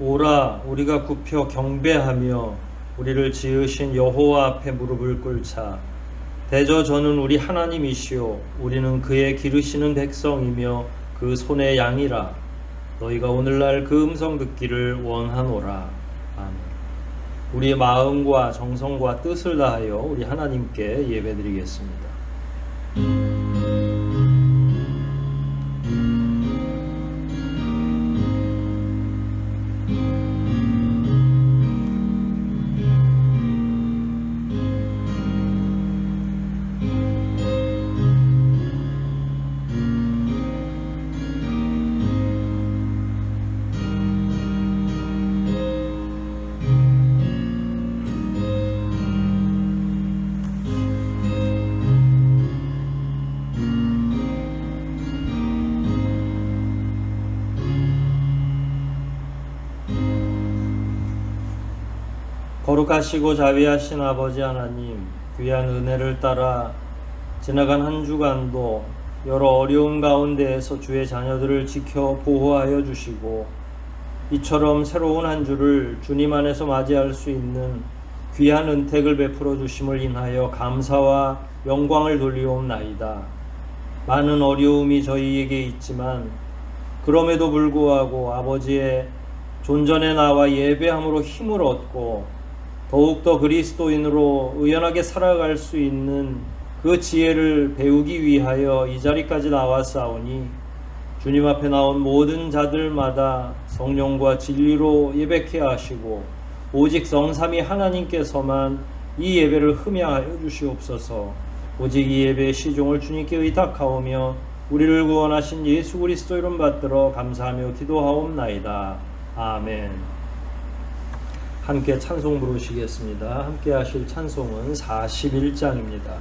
오라, 우리가 굽혀 경배하며 우리를 지으신 여호와 앞에 무릎을 꿇자. 대저 저는 우리 하나님이시요 우리는 그의 기르시는 백성이며 그 손의 양이라. 너희가 오늘날 그 음성 듣기를 원하노라. 아멘. 우리의 마음과 정성과 뜻을 다하여 우리 하나님께 예배드리겠습니다. 거룩하시고 자비하신 아버지 하나님, 귀한 은혜를 따라 지나간 한 주간도 여러 어려움 가운데에서 주의 자녀들을 지켜 보호하여 주시고 이처럼 새로운 한 주를 주님 안에서 맞이할 수 있는 귀한 은택을 베풀어 주심을 인하여 감사와 영광을 돌리옵나이다. 많은 어려움이 저희에게 있지만 그럼에도 불구하고 아버지의 존전에 나와 예배함으로 힘을 얻고 더욱더 그리스도인으로 의연하게 살아갈 수 있는 그 지혜를 배우기 위하여 이 자리까지 나왔사오니 주님 앞에 나온 모든 자들마다 성령과 진리로 예배케 하시고 오직 성삼위 하나님께서만 이 예배를 흠양하여 주시옵소서. 오직 이 예배의 시종을 주님께 의탁하오며 우리를 구원하신 예수 그리스도 이름 받들어 감사하며 기도하옵나이다. 아멘. 함께 찬송 부르시겠습니다. 함께 하실 찬송은 41장입니다.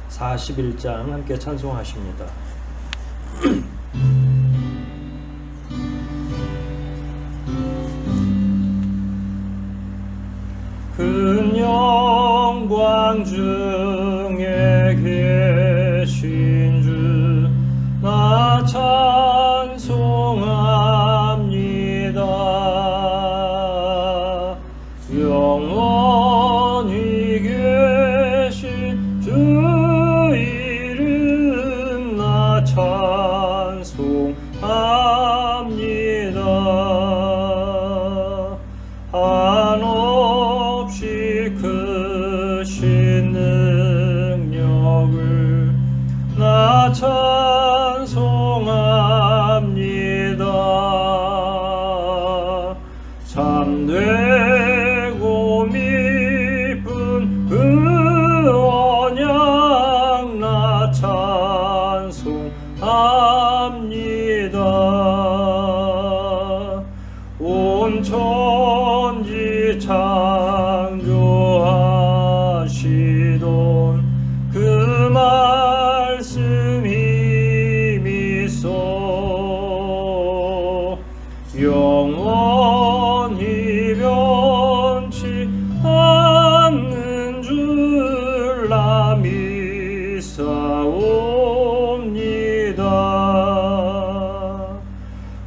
41장 함께 찬송하십니다. 큰 영광 중에 계신 주 나 찬송합니다. 영원히 계신 주 이름 나 찬송합니다. 한없이 크신 능력을 나 찬송합니다. 참되고 미쁜 그 언약 나 찬송합니다. 온 천지 창조하시던 그 말씀 힘이 있어 영원히 변치 않는 줄 나 믿사옵니다.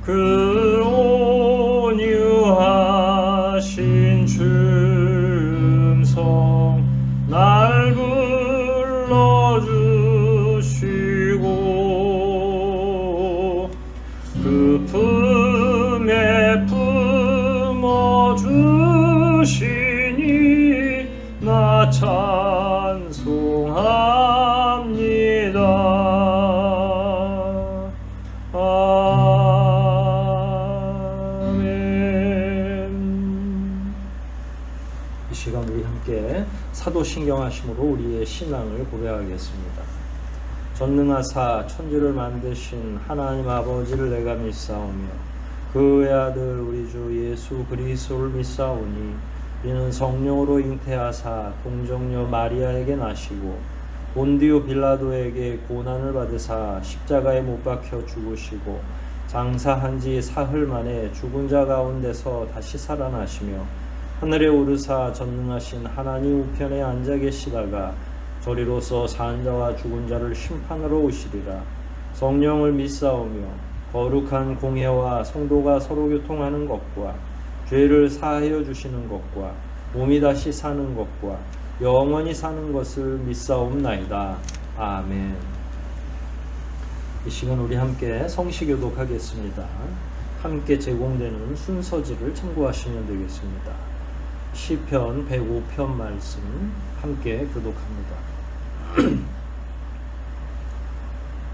그 온유하신 주 음성 날 불러주시고 그 품에 품어주시니 나 찬송합니다. 이 시간 우리 함께 사도신경하심으로 우리의 신앙을 고백하겠습니다. 전능하사 천지를 만드신 하나님 아버지를 내가 믿사오며 그 외아들 우리 주 예수 그리스도를 믿사오니 이는 성령으로 잉태하사 동정녀 마리아에게 나시고 본디오 빌라도에게 고난을 받으사 십자가에 못 박혀 죽으시고 장사한 지 사흘 만에 죽은 자 가운데서 다시 살아나시며 하늘에 오르사 전능하신 하나님 우편에 앉아 계시다가 저리로서 산 자와 죽은 자를 심판하러 오시리라. 성령을 믿사오며 거룩한 공회와 성도가 서로 교통하는 것과 죄를 사하여 주시는 것과 몸이 다시 사는 것과 영원히 사는 것을 믿사옵나이다. 아멘. 이 시간 우리 함께 성시교독하겠습니다. 함께 제공되는 순서지를 참고하시면 되겠습니다. 시편 105편 말씀 함께 교독합니다.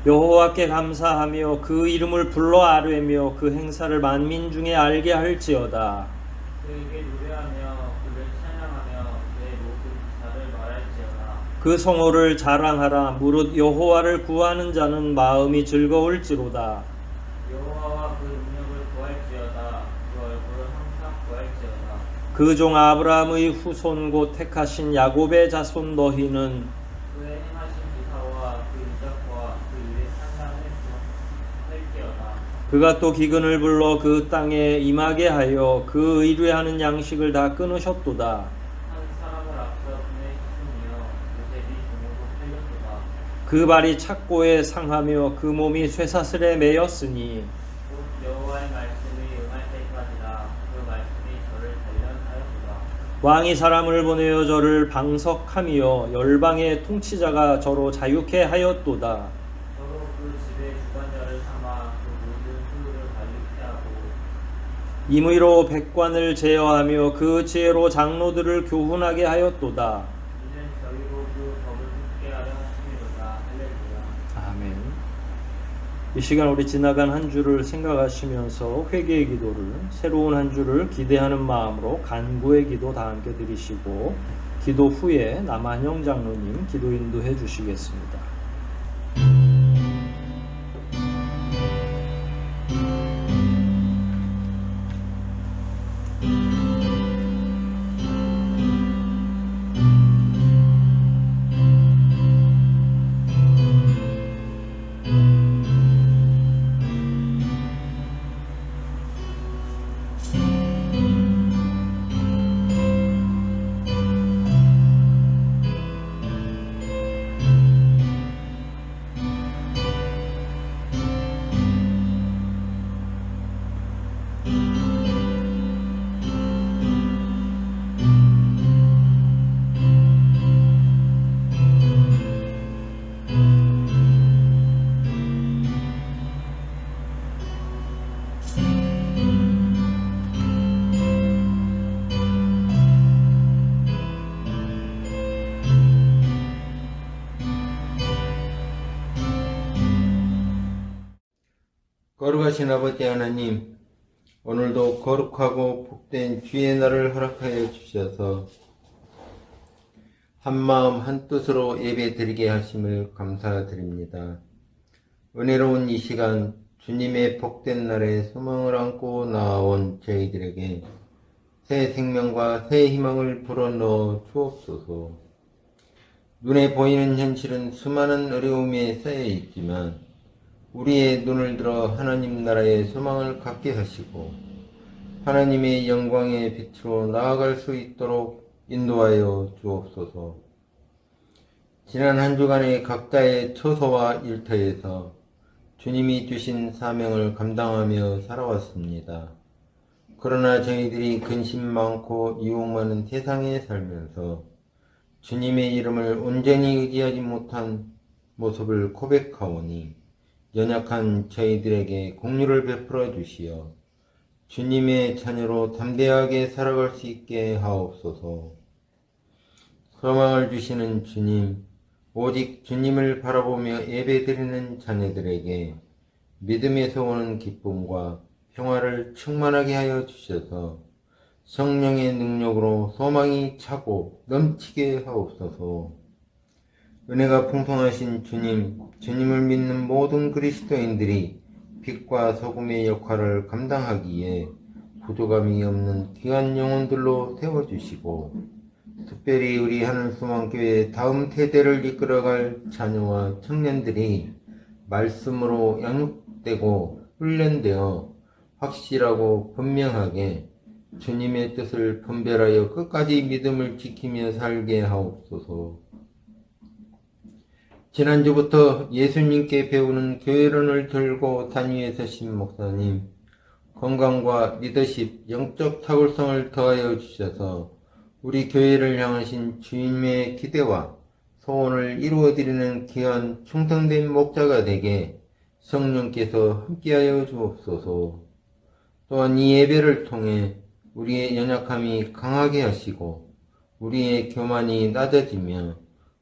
여호와께 감사하며 그 이름을 불러 아뢰며 그 행사를 만민 중에 알게 할지어다. 그에게 노래하며 그를 찬양하며 그의 모든 기사를 말할지어다. 그 성호를 자랑하라. 무릇 여호와를 구하는 자는 마음이 즐거울지로다. 여호와와 그 능력을 구할지어다. 그 얼굴을 항상 구할지어다. 그 종 아브라함의 후손 곧 택하신 야곱의 자손 너희는 그의 행하신 기사와 그 이적과 그 일의 찬양을 할지어다. 그가 또 기근을 불러 그 땅에 임하게 하여 그 의뢰하는 양식을 다 끊으셨도다. 한 사람을 앞서 보내셨으며 요셉이 종으로 팔렸도다. 그 발이 착고에 상하며 그 몸이 쇠사슬에 매였으니 곧 여호와의 말씀이 응할 때까지라. 그 말씀이 저를 단련하였도다. 왕이 사람을 보내어 저를 방석하며 열방의 통치자가 저로 자유케 하였도다. 저로 그 집의 주관자를 삼아 그 모든 소유를 관리케 하고 임의로 백관을 제어하며 그 지혜로 장로들을 교훈하게 하였도다. 이는 저희로 그 법을 듣게 하려 하심이로다. 할렐루야. 아멘. 이 시간 우리 지나간 한 주를 생각하시면서 회개의 기도를, 새로운 한 주를 기대하는 마음으로 간구의 기도 다 함께 드리시고 기도 후에 남한영 장로님 기도 인도해 주시겠습니다. 거룩하신 아버지 하나님, 오늘도 거룩하고 복된 주의 날을 허락하여 주셔서 한마음 한뜻으로 예배 드리게 하심을 감사드립니다. 은혜로운 이 시간 주님의 복된 날에 소망을 안고 나아온 저희들에게 새 생명과 새 희망을 불어넣어 주옵소서. 눈에 보이는 현실은 수많은 어려움에 쌓여 있지만 우리의 눈을 들어 하나님 나라의 소망을 갖게 하시고 하나님의 영광의 빛으로 나아갈 수 있도록 인도하여 주옵소서. 지난 한 주간의 각자의 처소와 일터에서 주님이 주신 사명을 감당하며 살아왔습니다. 그러나 저희들이 근심 많고 유혹 많은 세상에 살면서 주님의 이름을 온전히 의지하지 못한 모습을 고백하오니 연약한 저희들에게 공유를 베풀어 주시어 주님의 자녀로 담대하게 살아갈 수 있게 하옵소서. 소망을 주시는 주님, 오직 주님을 바라보며 예배드리는 자녀들에게 믿음에서 오는 기쁨과 평화를 충만하게 하여 주셔서 성령의 능력으로 소망이 차고 넘치게 하옵소서. 은혜가 풍성하신 주님, 주님을 믿는 모든 그리스도인들이 빛과 소금의 역할을 감당하기에 부족함이 없는 귀한 영혼들로 세워주시고 특별히 우리 하늘소망교회 다음 세대를 이끌어갈 자녀와 청년들이 말씀으로 양육되고 훈련되어 확실하고 분명하게 주님의 뜻을 분별하여 끝까지 믿음을 지키며 살게 하옵소서. 지난주부터 예수님께 배우는 교회론을 들고 단위에 서신 목사님, 건강과 리더십, 영적 탁월성을 더하여 주셔서 우리 교회를 향하신 주님의 기대와 소원을 이루어드리는 귀한 충성된 목자가 되게 성령께서 함께하여 주옵소서. 또한 이 예배를 통해 우리의 연약함이 강하게 하시고 우리의 교만이 낮아지며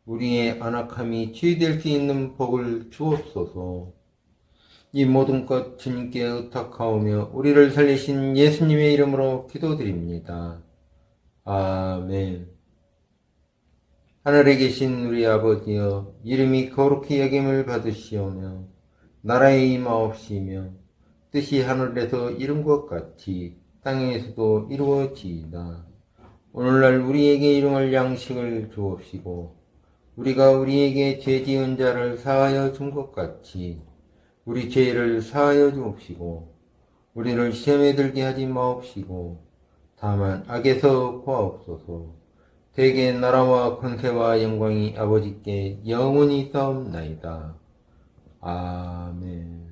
우리의 안악함이 치유될 수 있는 복을 주옵소서. 이 모든 것 주님께 의탁하오며 우리를 살리신 예수님의 이름으로 기도드립니다. 아멘. 하늘에 계신 우리 아버지여, 이름이 거룩히 여김을 받으시오며 나라의 임하옵시며 뜻이 하늘에서 이룬 것 같이 땅에서도 이루어지이다. 오늘날 우리에게 일용할 양식을 주옵시고 우리가 우리에게 죄 지은 자를 사하여 준 것 같이 우리 죄를 사하여 주옵시고 우리를 시험에 들게 하지 마옵시고 다만 악에서 구하옵소서. 대개 나라와 권세와 영광이 아버지께 영원히 있사옵나이다. 아멘.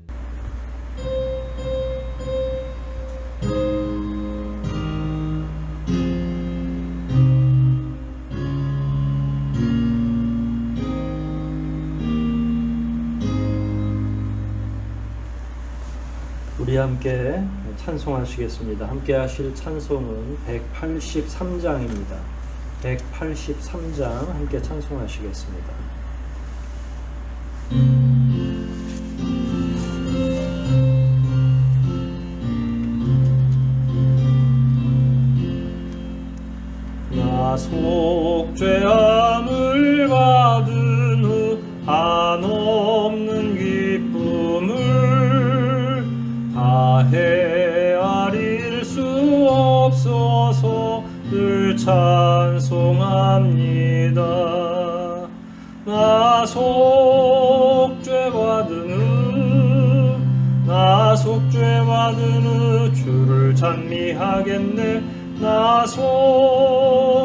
우리 함께 찬송하시겠습니다. 함께 하실 찬송은 183장입니다. 183장 함께 찬송하시겠습니다. 나 속죄함을 받은 후 한없는 기쁨을 다 헤아릴 수 없어서 늘 찬송합니다. 나 속죄받은 후 주를 찬미하겠네. 나 속죄받은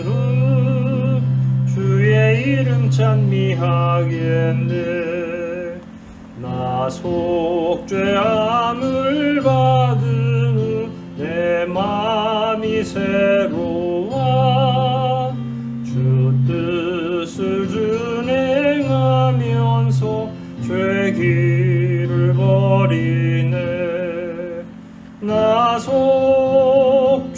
후 주의 이름 찬미하겠네. 나 속죄함을 받은 후 내 맘이 새로워 주 뜻을 준행하면서 죄 길을 버리네. 나 속죄받은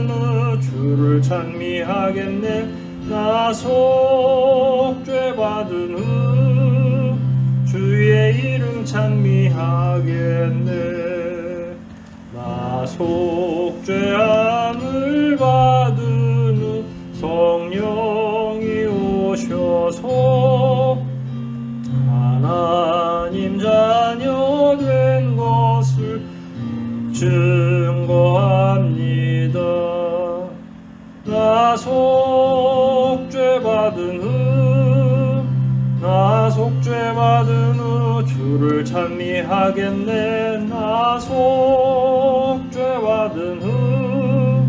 후 주를 찬미하겠네. 나 속죄받은 후 주의 이름 찬미하겠네. 나 속죄함을 받은 후 성령이 오셔서 하나님 자녀 된 것을 증거합니다. 나 속죄받은 후 주를 찬미하겠네. 나 속죄받은 후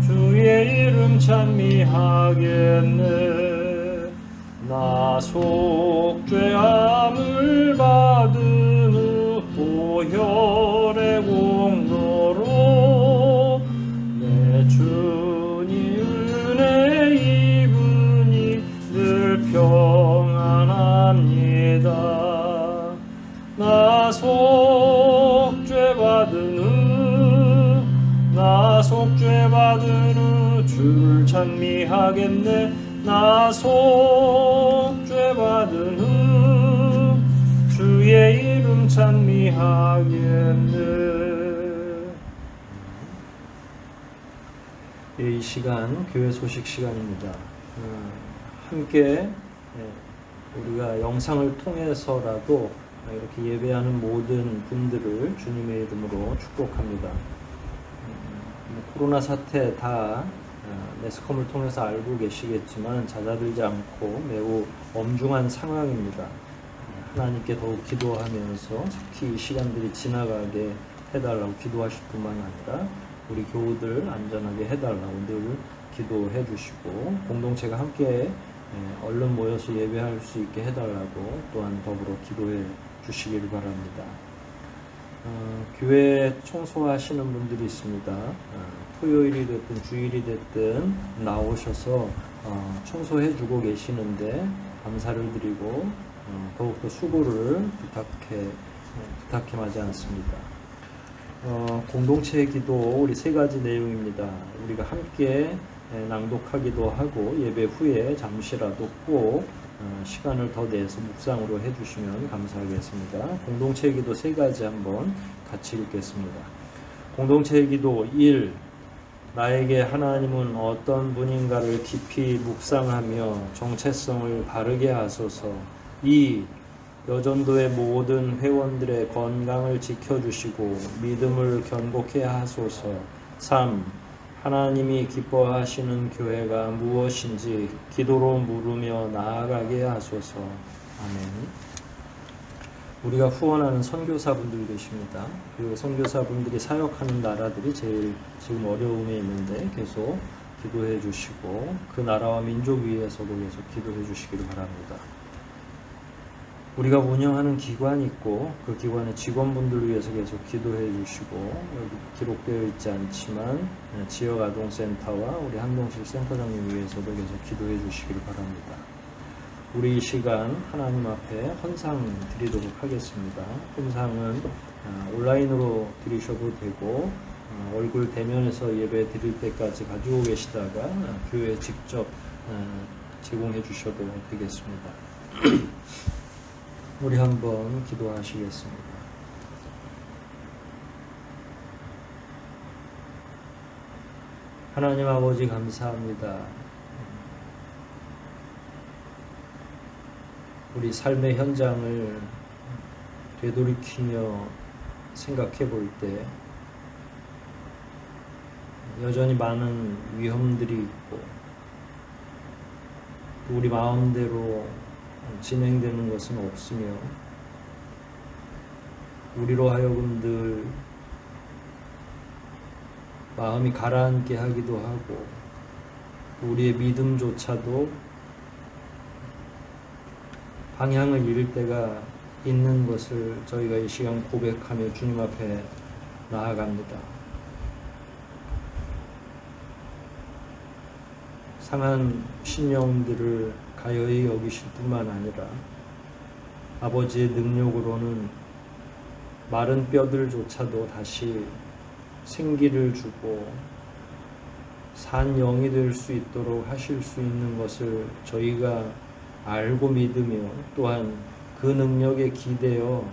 주의 이름 찬미하겠네. 나 속죄함을 받은 후 보혈의 공로로 내 주님 은혜 입으니 늘 평안합니다. 나 속죄받은 후 주를 찬미하겠네. 나 속죄받은 후 주의 이름 찬미하겠네. 이 시간 교회 소식 시간입니다. 함께 우리가 영상을 통해서라도 이렇게 예배하는 모든 분들을 주님의 이름으로 축복합니다. 코로나 사태 다 매스컴을 통해서 알고 계시겠지만 잦아들지 않고 매우 엄중한 상황입니다. 하나님께 더욱 기도하면서 특히 이 시간들이 지나가게 해달라고 기도하실 뿐만 아니라 우리 교우들 안전하게 해달라고 늘 기도해 주시고 공동체가 함께 얼른 모여서 예배할 수 있게 해달라고 또한 더불어 기도해 주시기를 바랍니다. 교회 청소하시는 분들이 있습니다. 토요일이 됐든 주일이 됐든 나오셔서 청소해 주고 계시는데 감사를 드리고 더욱더 수고를 부탁해 마지 않습니다. 공동체 기도 우리 세 가지 내용입니다. 우리가 함께 낭독하기도 하고 예배 후에 잠시라도 꼭 시간을 더 내서 묵상으로 해주시면 감사하겠습니다. 공동체 기도 세 가지 한번 같이 읽겠습니다. 공동체 기도 1. 나에게 하나님은 어떤 분인가를 깊이 묵상하며 정체성을 바르게 하소서. 2. 여전도의 모든 회원들의 건강을 지켜주시고 믿음을 견고케 하소서. 3. 하나님이 기뻐하시는 교회가 무엇인지 기도로 물으며 나아가게 하소서. 아멘. 우리가 후원하는 선교사분들 계십니다. 그 선교사분들이 사역하는 나라들이 제일 지금 어려움에 있는데 계속 기도해 주시고 그 나라와 민족 위해서도 계속 기도해 주시기를 바랍니다. 우리가 운영하는 기관이 있고 그 기관의 직원분들을 위해서 계속 기도해 주시고 여기 기록되어 있지 않지만 지역아동센터와 우리 한동실 센터장님 위해서도 계속 기도해 주시기를 바랍니다. 우리 이 시간 하나님 앞에 헌상 드리도록 하겠습니다. 헌상은 온라인으로 드리셔도 되고 얼굴 대면에서 예배 드릴 때까지 가지고 계시다가 교회에 직접 제공해 주셔도 되겠습니다. 우리 한번 기도하시겠습니다. 하나님 아버지 감사합니다. 우리 삶의 현장을 되돌이키며 생각해 볼 때 여전히 많은 위험들이 있고 우리 마음대로 진행되는 것은 없으며 우리로 하여금 늘 마음이 가라앉게 하기도 하고 우리의 믿음조차도 방향을 잃을 때가 있는 것을 저희가 이 시간 고백하며 주님 앞에 나아갑니다. 상한 심령들을 가여이 여기실 뿐만 아니라 아버지의 능력으로는 마른 뼈들조차도 다시 생기를 주고 산 영이 될 수 있도록 하실 수 있는 것을 저희가 알고 믿으며 또한 그 능력에 기대어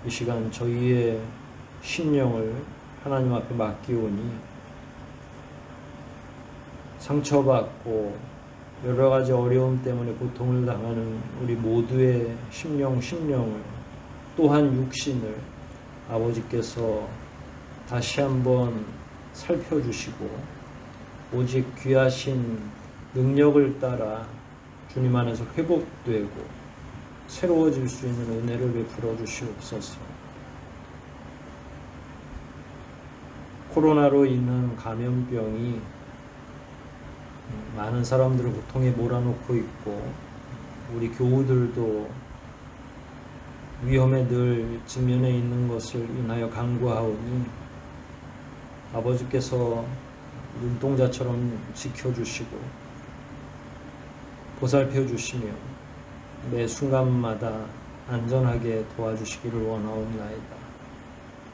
이 시간 저희의 심령을 하나님 앞에 맡기오니 상처받고 여러 가지 어려움 때문에 고통을 당하는 우리 모두의 심령을 또한 육신을 아버지께서 다시 한번 살펴주시고 오직 귀하신 능력을 따라 주님 안에서 회복되고 새로워질 수 있는 은혜를 베풀어 주시옵소서. 코로나로 인한 감염병이 많은 사람들을 고통에 몰아넣고 있고 우리 교우들도 위험에 늘 직면해 있는 것을 인하여 간구하오니 아버지께서 눈동자처럼 지켜주시고 보살펴 주시며 매 순간마다 안전하게 도와주시기를 원하옵나이다.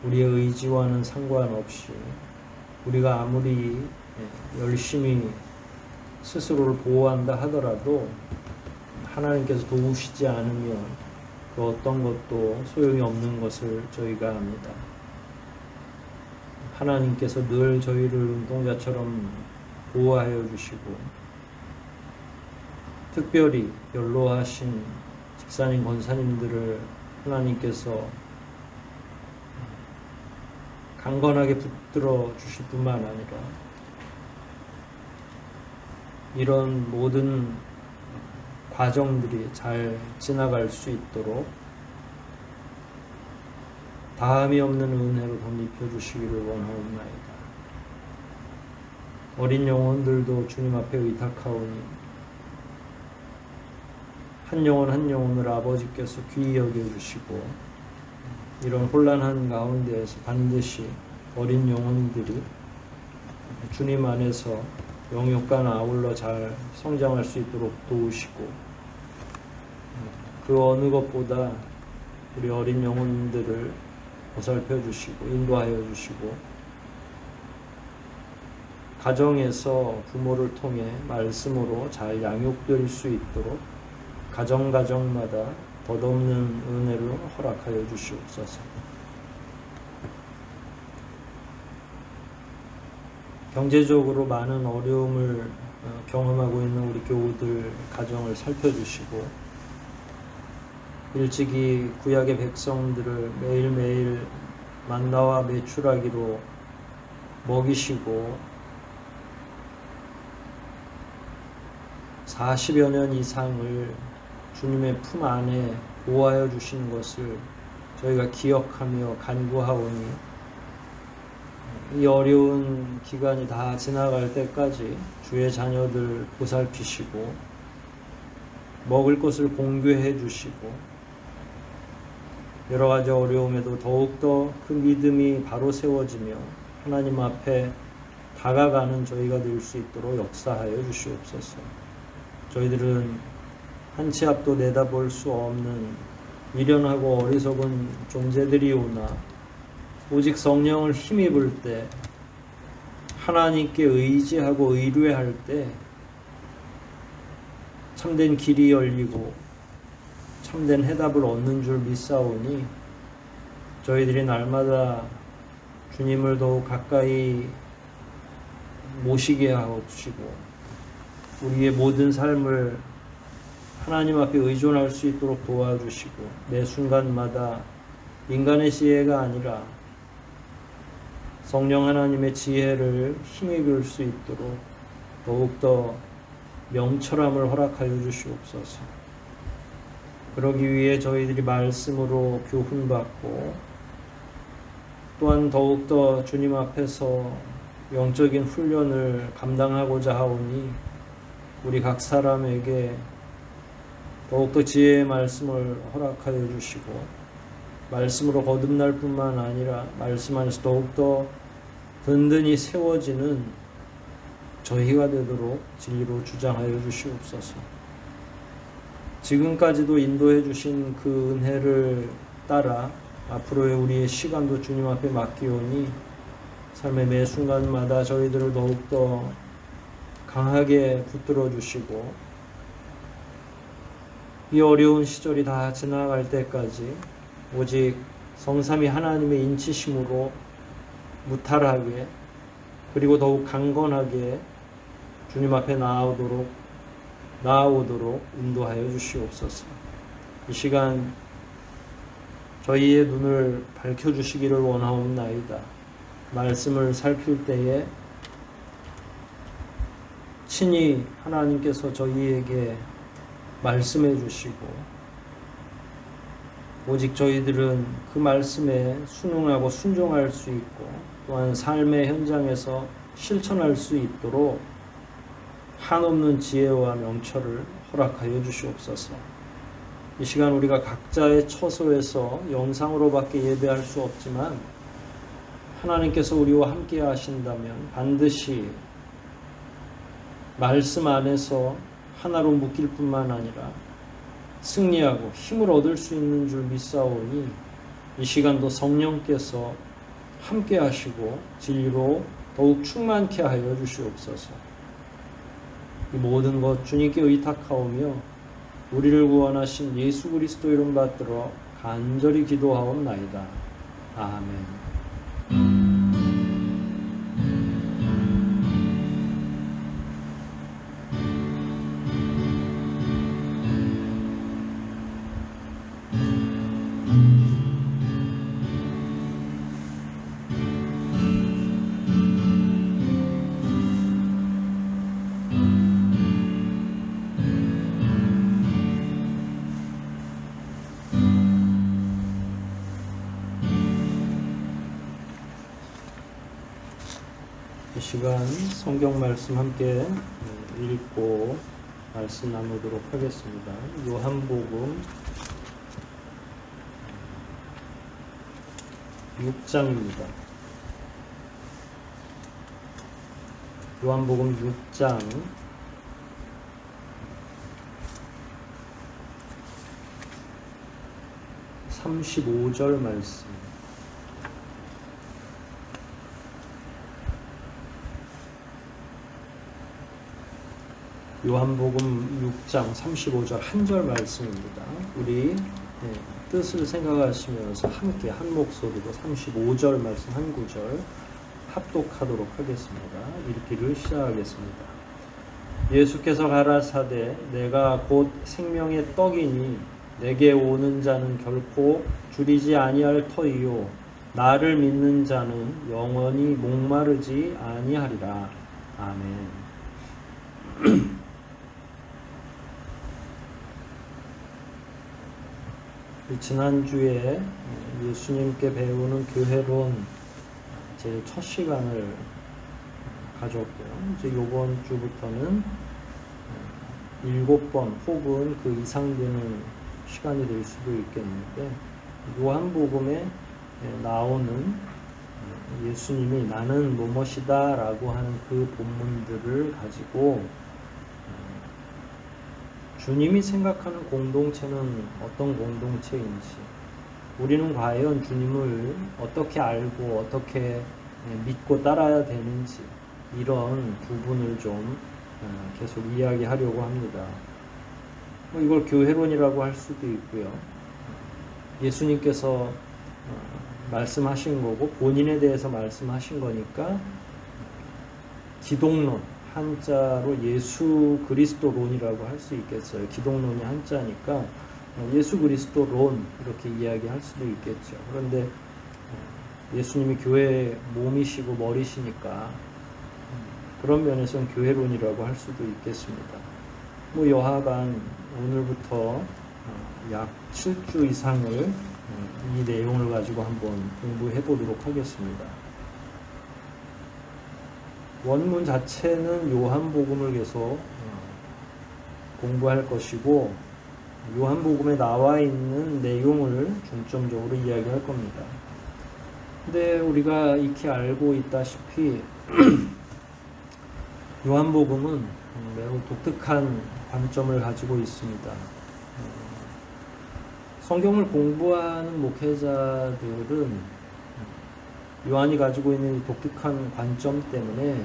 우리의 의지와는 상관없이 우리가 아무리 열심히 스스로를 보호한다 하더라도 하나님께서 도우시지 않으면 그 어떤 것도 소용이 없는 것을 저희가 압니다. 하나님께서 늘 저희를 눈동자처럼 보호하여 주시고 특별히 연로하신 집사님, 권사님들을 하나님께서 강건하게 붙들어 주실 뿐만 아니라 이런 모든 과정들이 잘 지나갈 수 있도록 다함이 없는 은혜로 덧입혀 주시기를 원하옵나이다. 어린 영혼들도 주님 앞에 의탁하오니 한 영혼 한 영혼을 아버지께서 귀히 여겨주시고 이런 혼란한 가운데에서 반드시 어린 영혼들이 주님 안에서 영육간 아울러 잘 성장할 수 있도록 도우시고 그 어느 것보다 우리 어린 영혼들을 보살펴 주시고 인도하여 주시고 가정에서 부모를 통해 말씀으로 잘 양육될 수 있도록 가정마다 덧없는 은혜를 허락하여 주시옵소서. 경제적으로 많은 어려움을 경험하고 있는 우리 교우들 가정을 살펴주시고 일찍이 구약의 백성들을 매일매일 만나와 메추라기로 먹이시고 40여 년 이상을 주님의 품 안에 보호하여 주신 것을 저희가 기억하며 간구하오니 이 어려운 기간이 다 지나갈 때까지 주의 자녀들 보살피시고 먹을 것을 공급해 주시고 여러 가지 어려움에도 더욱더 그 믿음이 바로 세워지며 하나님 앞에 다가가는 저희가 될 수 있도록 역사하여 주시옵소서. 저희들은 한 치 앞도 내다볼 수 없는 미련하고 어리석은 존재들이오나 오직 성령을 힘입을 때 하나님께 의지하고 의뢰할 때 참된 길이 열리고 참된 해답을 얻는 줄 믿사오니 저희들이 날마다 주님을 더욱 가까이 모시게 하옵시고 우리의 모든 삶을 하나님 앞에 의존할 수 있도록 도와주시고 매 순간마다 인간의 지혜가 아니라 성령 하나님의 지혜를 힘입을 수 있도록 더욱더 명철함을 허락하여 주시옵소서. 그러기 위해 저희들이 말씀으로 교훈받고 또한 더욱더 주님 앞에서 영적인 훈련을 감당하고자 하오니 우리 각 사람에게 더욱더 지혜의 말씀을 허락하여 주시고 말씀으로 거듭날 뿐만 아니라 말씀 안에서 더욱더 든든히 세워지는 저희가 되도록 진리로 주장하여 주시옵소서. 지금까지도 인도해 주신 그 은혜를 따라 앞으로의 우리의 시간도 주님 앞에 맡기오니 삶의 매 순간마다 저희들을 더욱더 강하게 붙들어 주시고 이 어려운 시절이 다 지나갈 때까지 오직 성삼위 하나님의 인치심으로 무탈하게 그리고 더욱 강건하게 주님 앞에 나아오도록 인도하여 주시옵소서. 이 시간 저희의 눈을 밝혀주시기를 원하옵나이다. 말씀을 살필 때에 친히 하나님께서 저희에게 말씀해 주시고 오직 저희들은 그 말씀에 순응하고 순종할 수 있고 또한 삶의 현장에서 실천할 수 있도록 한없는 지혜와 명철을 허락하여 주시옵소서. 이 시간 우리가 각자의 처소에서 영상으로밖에 예배할 수 없지만 하나님께서 우리와 함께 하신다면 반드시 말씀 안에서 하나로 묶일 뿐만 아니라 승리하고 힘을 얻을 수 있는 줄 믿사오니 이 시간도 성령께서 함께 하시고 진리로 더욱 충만케 하여 주시옵소서. 이 모든 것 주님께 의탁하오며 우리를 구원하신 예수 그리스도 이름 받들어 간절히 기도하옵나이다. 아멘. 이 시간 성경 말씀 함께 읽고 말씀 나누도록 하겠습니다. 요한복음 6장입니다. 요한복음 6장 35절 말씀. 요한복음 6장 35절 한 절 말씀입니다. 우리 뜻을 생각하시면서 함께 한 목소리로 35절 말씀 한 구절 합독하도록 하겠습니다. 읽기를 시작하겠습니다. 예수께서 가라사대 내가 곧 생명의 떡이니 내게 오는 자는 결코 줄이지 아니할 터이요 나를 믿는 자는 영원히 목마르지 아니하리라. 아멘. 지난주에 예수님께 배우는 교회론 제 첫 시간을 가졌고요. 이제 이번 주부터는 7번 혹은 그 이상 되는 시간이 될 수도 있겠는데 요한복음에 나오는 예수님이 나는 뭐뭇이다 라고 하는 그 본문들을 가지고 주님이 생각하는 공동체는 어떤 공동체인지, 우리는 과연 주님을 어떻게 알고 어떻게 믿고 따라야 되는지, 이런 부분을 좀 계속 이야기하려고 합니다. 이걸 교회론이라고 할 수도 있고요. 예수님께서 말씀하신 거고 본인에 대해서 말씀하신 거니까 기독론, 한자로 예수 그리스도론이라고 할 수 있겠어요. 기독론이 한자니까 예수 그리스도론 이렇게 이야기할 수도 있겠죠. 그런데 예수님이 교회의 몸이시고 머리시니까 그런 면에서는 교회론이라고 할 수도 있겠습니다. 여하간 오늘부터 약 7주 이상을 이 내용을 가지고 한번 공부해 보도록 하겠습니다. 원문 자체는 요한복음을 계속 공부할 것이고 요한복음에 나와 있는 내용을 중점적으로 이야기할 겁니다. 근데 우리가 익히 알고 있다시피 요한복음은 매우 독특한 관점을 가지고 있습니다. 성경을 공부하는 목회자들은 요한이 가지고 있는 독특한 관점 때문에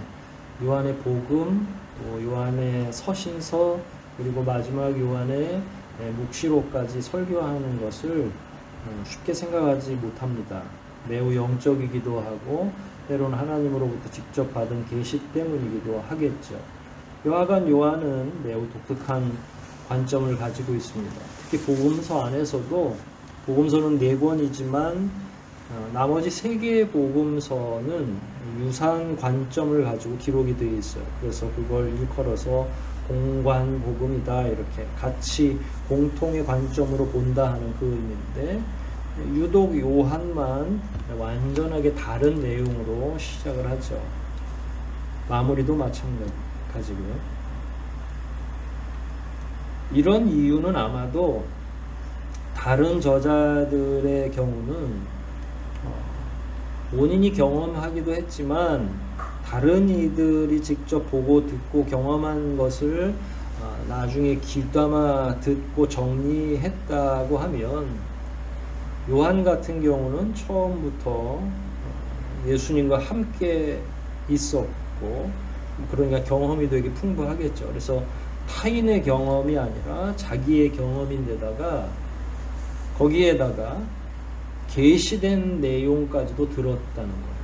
요한의 복음, 또 요한의 서신서, 그리고 마지막 요한의 묵시록까지 설교하는 것을 쉽게 생각하지 못합니다. 매우 영적이기도 하고 때로는 하나님으로부터 직접 받은 계시 때문이기도 하겠죠. 여하간 요한은 매우 독특한 관점을 가지고 있습니다. 특히 복음서 안에서도 복음서는 4권이지만 나머지 3개의 복음서는 유사한 관점을 가지고 기록이 되어 있어요. 그래서 그걸 일컬어서 공관복음이다, 이렇게 같이 공통의 관점으로 본다 하는 그 의미인데, 유독 요한만 완전하게 다른 내용으로 시작을 하죠. 마무리도 마찬가지고요. 이런 이유는 아마도 다른 저자들의 경우는 본인이 경험하기도 했지만 다른 이들이 직접 보고 듣고 경험한 것을 나중에 귀담아 듣고 정리했다고 하면, 요한 같은 경우는 처음부터 예수님과 함께 있었고 그러니까 경험이 되게 풍부하겠죠. 그래서 타인의 경험이 아니라 자기의 경험인데다가 거기에다가 계시된 내용까지도 들었다는 거예요.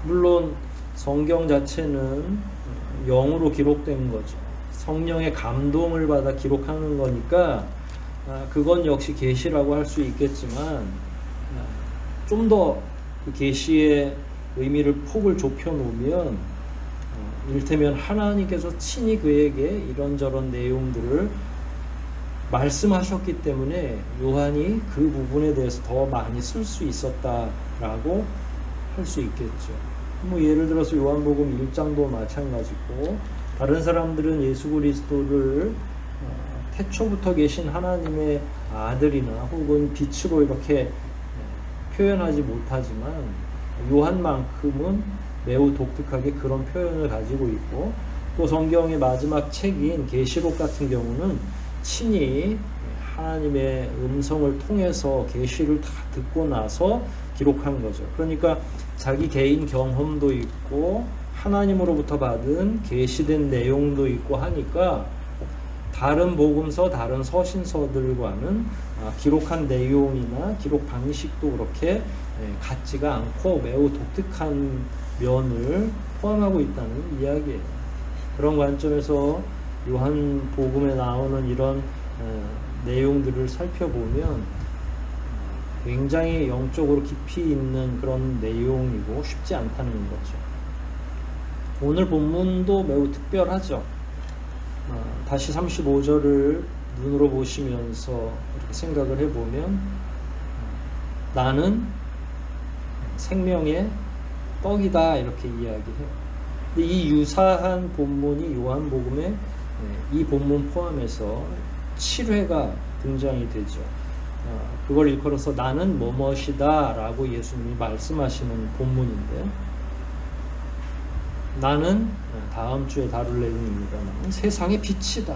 물론 성경 자체는 영으로 기록된 거죠. 성령의 감동을 받아 기록하는 거니까 그건 역시 계시라고 할 수 있겠지만 좀 더 그 계시의 의미를 폭을 좁혀 놓으면 이를테면 하나님께서 친히 그에게 이런저런 내용들을 말씀하셨기 때문에 요한이 그 부분에 대해서 더 많이 쓸 수 있었다라고 할 수 있겠죠. 예를 들어서 요한복음 1장도 마찬가지고, 다른 사람들은 예수 그리스도를 태초부터 계신 하나님의 아들이나 혹은 빛으로 이렇게 표현하지 못하지만 요한만큼은 매우 독특하게 그런 표현을 가지고 있고, 또 성경의 마지막 책인 계시록 같은 경우는 친히 하나님의 음성을 통해서 계시를 다 듣고 나서 기록한 거죠. 그러니까 자기 개인 경험도 있고 하나님으로부터 받은 계시된 내용도 있고 하니까 다른 복음서, 다른 서신서들과는 기록한 내용이나 기록 방식도 그렇게 같지가 않고 매우 독특한 면을 포함하고 있다는 이야기예요. 그런 관점에서 요한복음에 나오는 이런 내용들을 살펴보면 굉장히 영적으로 깊이 있는 그런 내용이고 쉽지 않다는 거죠. 오늘 본문도 매우 특별하죠. 다시 35절을 눈으로 보시면서 이렇게 생각을 해보면 나는 생명의 떡이다 이렇게 이야기해요. 근데 이 유사한 본문이 요한복음에 이 본문 포함해서 7회가 등장이 되죠. 그걸 일컬어서 나는 뭐뭇이다 라고 예수님이 말씀하시는 본문인데, 나는 다음 주에 다룰 내용입니다만 세상의 빛이다,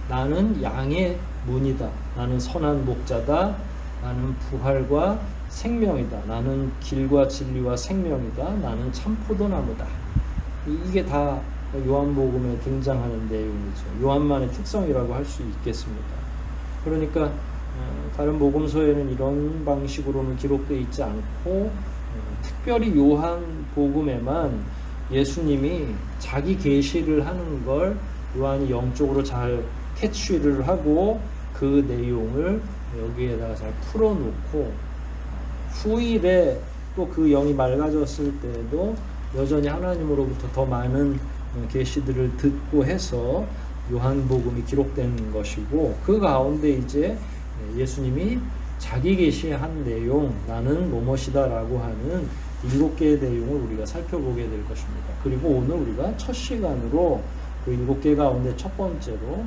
나는 양의 문이다, 나는 선한 목자다, 나는 부활과 생명이다, 나는 길과 진리와 생명이다, 나는 참포도나무다. 이게 다 요한복음에 등장하는 내용이죠. 요한만의 특성이라고 할 수 있겠습니다. 그러니까 다른 복음서에는 이런 방식으로는 기록되어 있지 않고 특별히 요한복음에만 예수님이 자기 계시를 하는 걸 요한이 영적으로 잘 캐치를 하고 그 내용을 여기에다가 잘 풀어놓고, 후일에 또 그 영이 맑아졌을 때에도 여전히 하나님으로부터 더 많은 계시들을 듣고 해서 요한복음이 기록된 것이고, 그 가운데 이제 예수님이 자기 계시한 내용, 나는 뭐뭇이다 라고 하는 7개의 내용을 우리가 살펴보게 될 것입니다. 그리고 오늘 우리가 첫 시간으로 그 7개 가운데 첫 번째로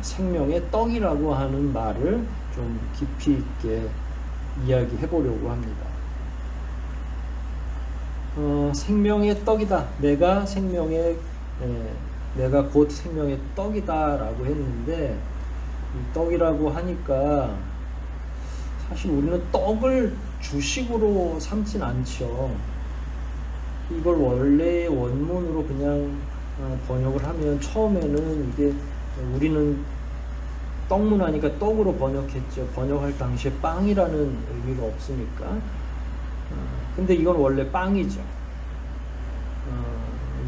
생명의 떡이라고 하는 말을 좀 깊이 있게 이야기해 보려고 합니다. 생명의 떡이다. 내가 곧 생명의 떡이다 라고 했는데, 이 떡이라고 하니까 사실 우리는 떡을 주식으로 삼진 않죠. 이걸 원래 원문으로 그냥 번역을 하면 처음에는 이게 우리는 떡문화니까 떡으로 번역했죠. 번역할 당시에 빵이라는 의미가 없으니까. 근데 이건 원래 빵이죠.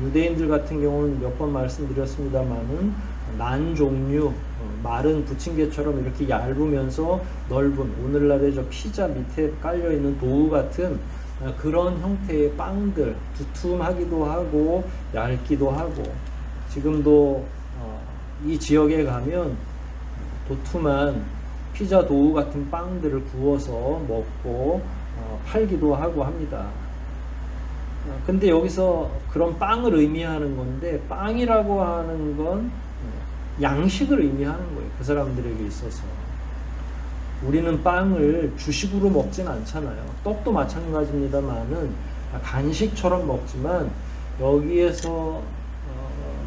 유대인들 같은 경우는 몇 번 말씀드렸습니다만은 난 종류, 마른 부침개처럼 이렇게 얇으면서 넓은, 오늘날의 저 피자 밑에 깔려있는 도우 같은 그런 형태의 빵들, 두툼하기도 하고 얇기도 하고, 지금도 이 지역에 가면 도톰한 피자 도우 같은 빵들을 구워서 먹고 팔기도 하고 합니다. 근데 여기서 그런 빵을 의미하는 건데, 빵이라고 하는 건 양식을 의미하는 거예요. 그 사람들에게 있어서. 우리는 빵을 주식으로 먹진 않잖아요. 떡도 마찬가지입니다만은 간식처럼 먹지만, 여기에서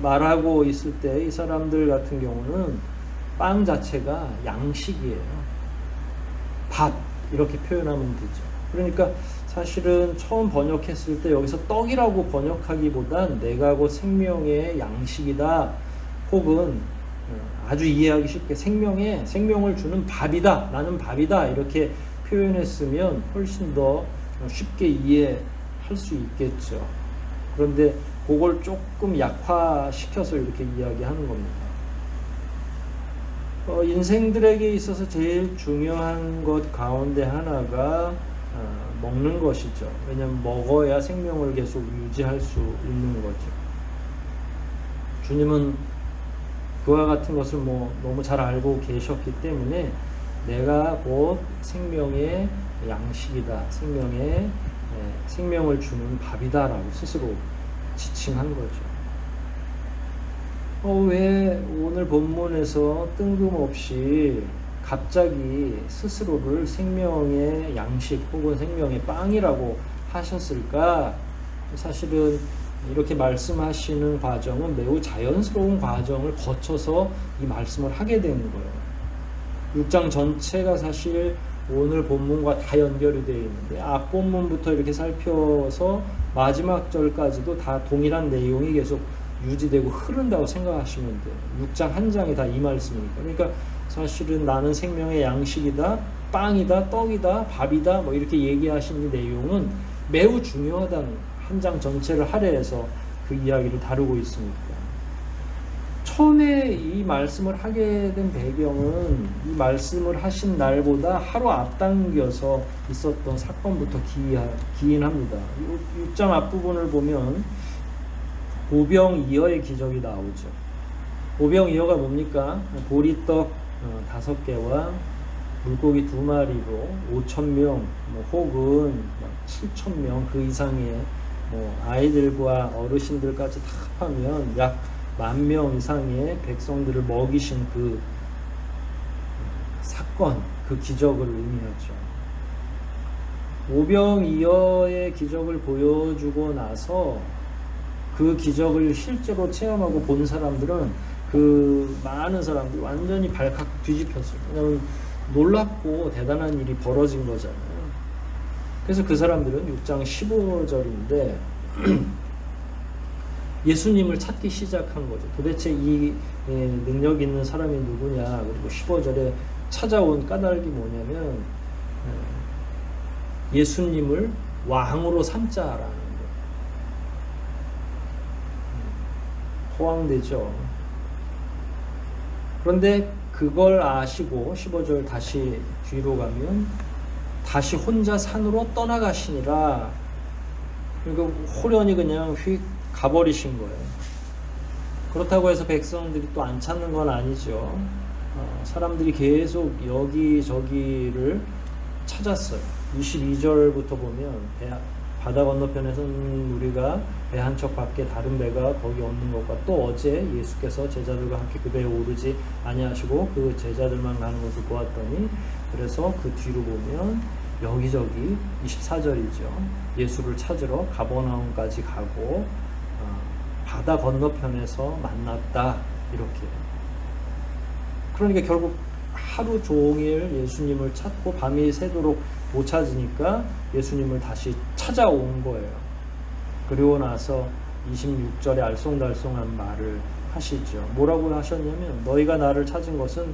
말하고 있을 때 이 사람들 같은 경우는 빵 자체가 양식이에요. 밥 이렇게 표현하면 되죠. 그러니까 사실은 처음 번역했을 때 여기서 떡이라고 번역하기보단 내가 곧 생명의 양식이다, 혹은 아주 이해하기 쉽게 생명을 주는 밥이다, 나는 밥이다 이렇게 표현했으면 훨씬 더 쉽게 이해할 수 있겠죠. 그런데 그걸 조금 약화시켜서 이렇게 이야기하는 겁니다. 인생들에게 있어서 제일 중요한 것 가운데 하나가 먹는 것이죠. 왜냐하면 먹어야 생명을 계속 유지할 수 있는 거죠. 주님은 그와 같은 것을 너무 잘 알고 계셨기 때문에 내가 곧 생명의 양식이다, 생명을 주는 밥이다 라고 스스로 지칭한 거죠. 왜 오늘 본문에서 뜬금없이 갑자기 스스로를 생명의 양식 혹은 생명의 빵이라고 하셨을까? 사실은 이렇게 말씀하시는 과정은 매우 자연스러운 과정을 거쳐서 이 말씀을 하게 되는 거예요. 6장 전체가 사실 오늘 본문과 다 연결이 되어 있는데 앞본문부터 이렇게 살펴서 마지막 절까지도 다 동일한 내용이 계속 유지되고 흐른다고 생각하시면 돼요. 6장 한 장이 다 이 말씀이니까. 그러니까 사실은 나는 생명의 양식이다, 빵이다, 떡이다, 밥이다 뭐 이렇게 얘기하신 이 내용은 매우 중요하다는, 한 장 전체를 할애해서 그 이야기를 다루고 있습니다. 처음에 이 말씀을 하게 된 배경은 이 말씀을 하신 날보다 하루 앞당겨서 있었던 사건부터 기인합니다. 6장 앞부분을 보면 오병이어의 기적이 나오죠. 오병이어가 뭡니까? 보리떡 5개와 물고기 2마리로 5,000명 혹은 7,000명 그 이상의 아이들과 어르신들까지 다 합하면 약 10,000명 이상의 백성들을 먹이신 그 사건, 그 기적을 의미하죠. 오병이어의 기적을 보여주고 나서 그 기적을 실제로 체험하고 본 사람들은 그 많은 사람들이 완전히 발칵 뒤집혔어요. 왜냐하면 놀랍고 대단한 일이 벌어진 거잖아요. 그래서 그 사람들은 6장 15절인데 예수님을 찾기 시작한 거죠. 도대체 이 능력 있는 사람이 누구냐. 그리고 15절에 찾아온 까닭이 뭐냐면 예수님을 왕으로 삼자라는 거예요. 호황되죠. 그런데 그걸 아시고 15절 다시 뒤로 가면 다시 혼자 산으로 떠나가시니라. 그러니까 호련히 그냥 휙 가버리신 거예요. 그렇다고 해서 백성들이 또 안 찾는 건 아니죠. 사람들이 계속 여기저기를 찾았어요. 22절부터 보면 바다 건너편에서는 우리가 배 한 척 밖에 다른 배가 거기 없는 것과 또 어제 예수께서 제자들과 함께 그 배에 오르지 아니하시고 그 제자들만 가는 것을 보았더니, 그래서 그 뒤로 보면 여기저기 24절이죠. 예수를 찾으러 가버나움까지 가고 바다 건너편에서 만났다 이렇게. 그러니까 결국 하루 종일 예수님을 찾고 밤이 새도록 못 찾으니까 예수님을 다시 찾아온 거예요. 그리고 나서 26절에 알쏭달쏭한 말을 하시죠. 뭐라고 하셨냐면 너희가 나를 찾은 것은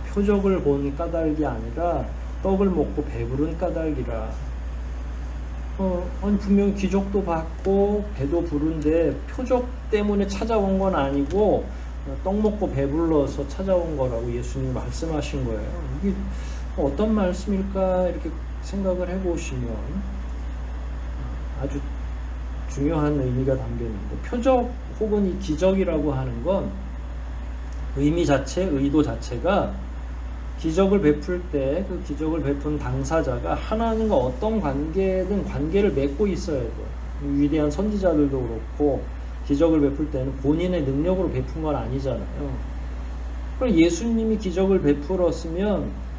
표적을 본 까닭이 아니라 떡을 먹고 배부른 까닭이라. 아니 분명히 기적도 받고 배도 부른데 표적 때문에 찾아온 건 아니고 떡 먹고 배불러서 찾아온 거라고 예수님이 말씀하신 거예요. 이게 어떤 말씀일까 이렇게 생각을 해보시면 아주 중요한 의미가 담겨 있는데, 표적 혹은 이 기적이라고 하는 건 의미 자체, 의도 자체가 기적을 베풀 때 그 기적을 베푼 당사자가 하나님과 어떤 관계를 맺고 있어야 돼요. 위대한 선지자들도 그렇고 기적을 베풀 때는 본인의 능력으로 베푼 건 아니잖아요. 그럼 예수님이 기적을 베풀었으면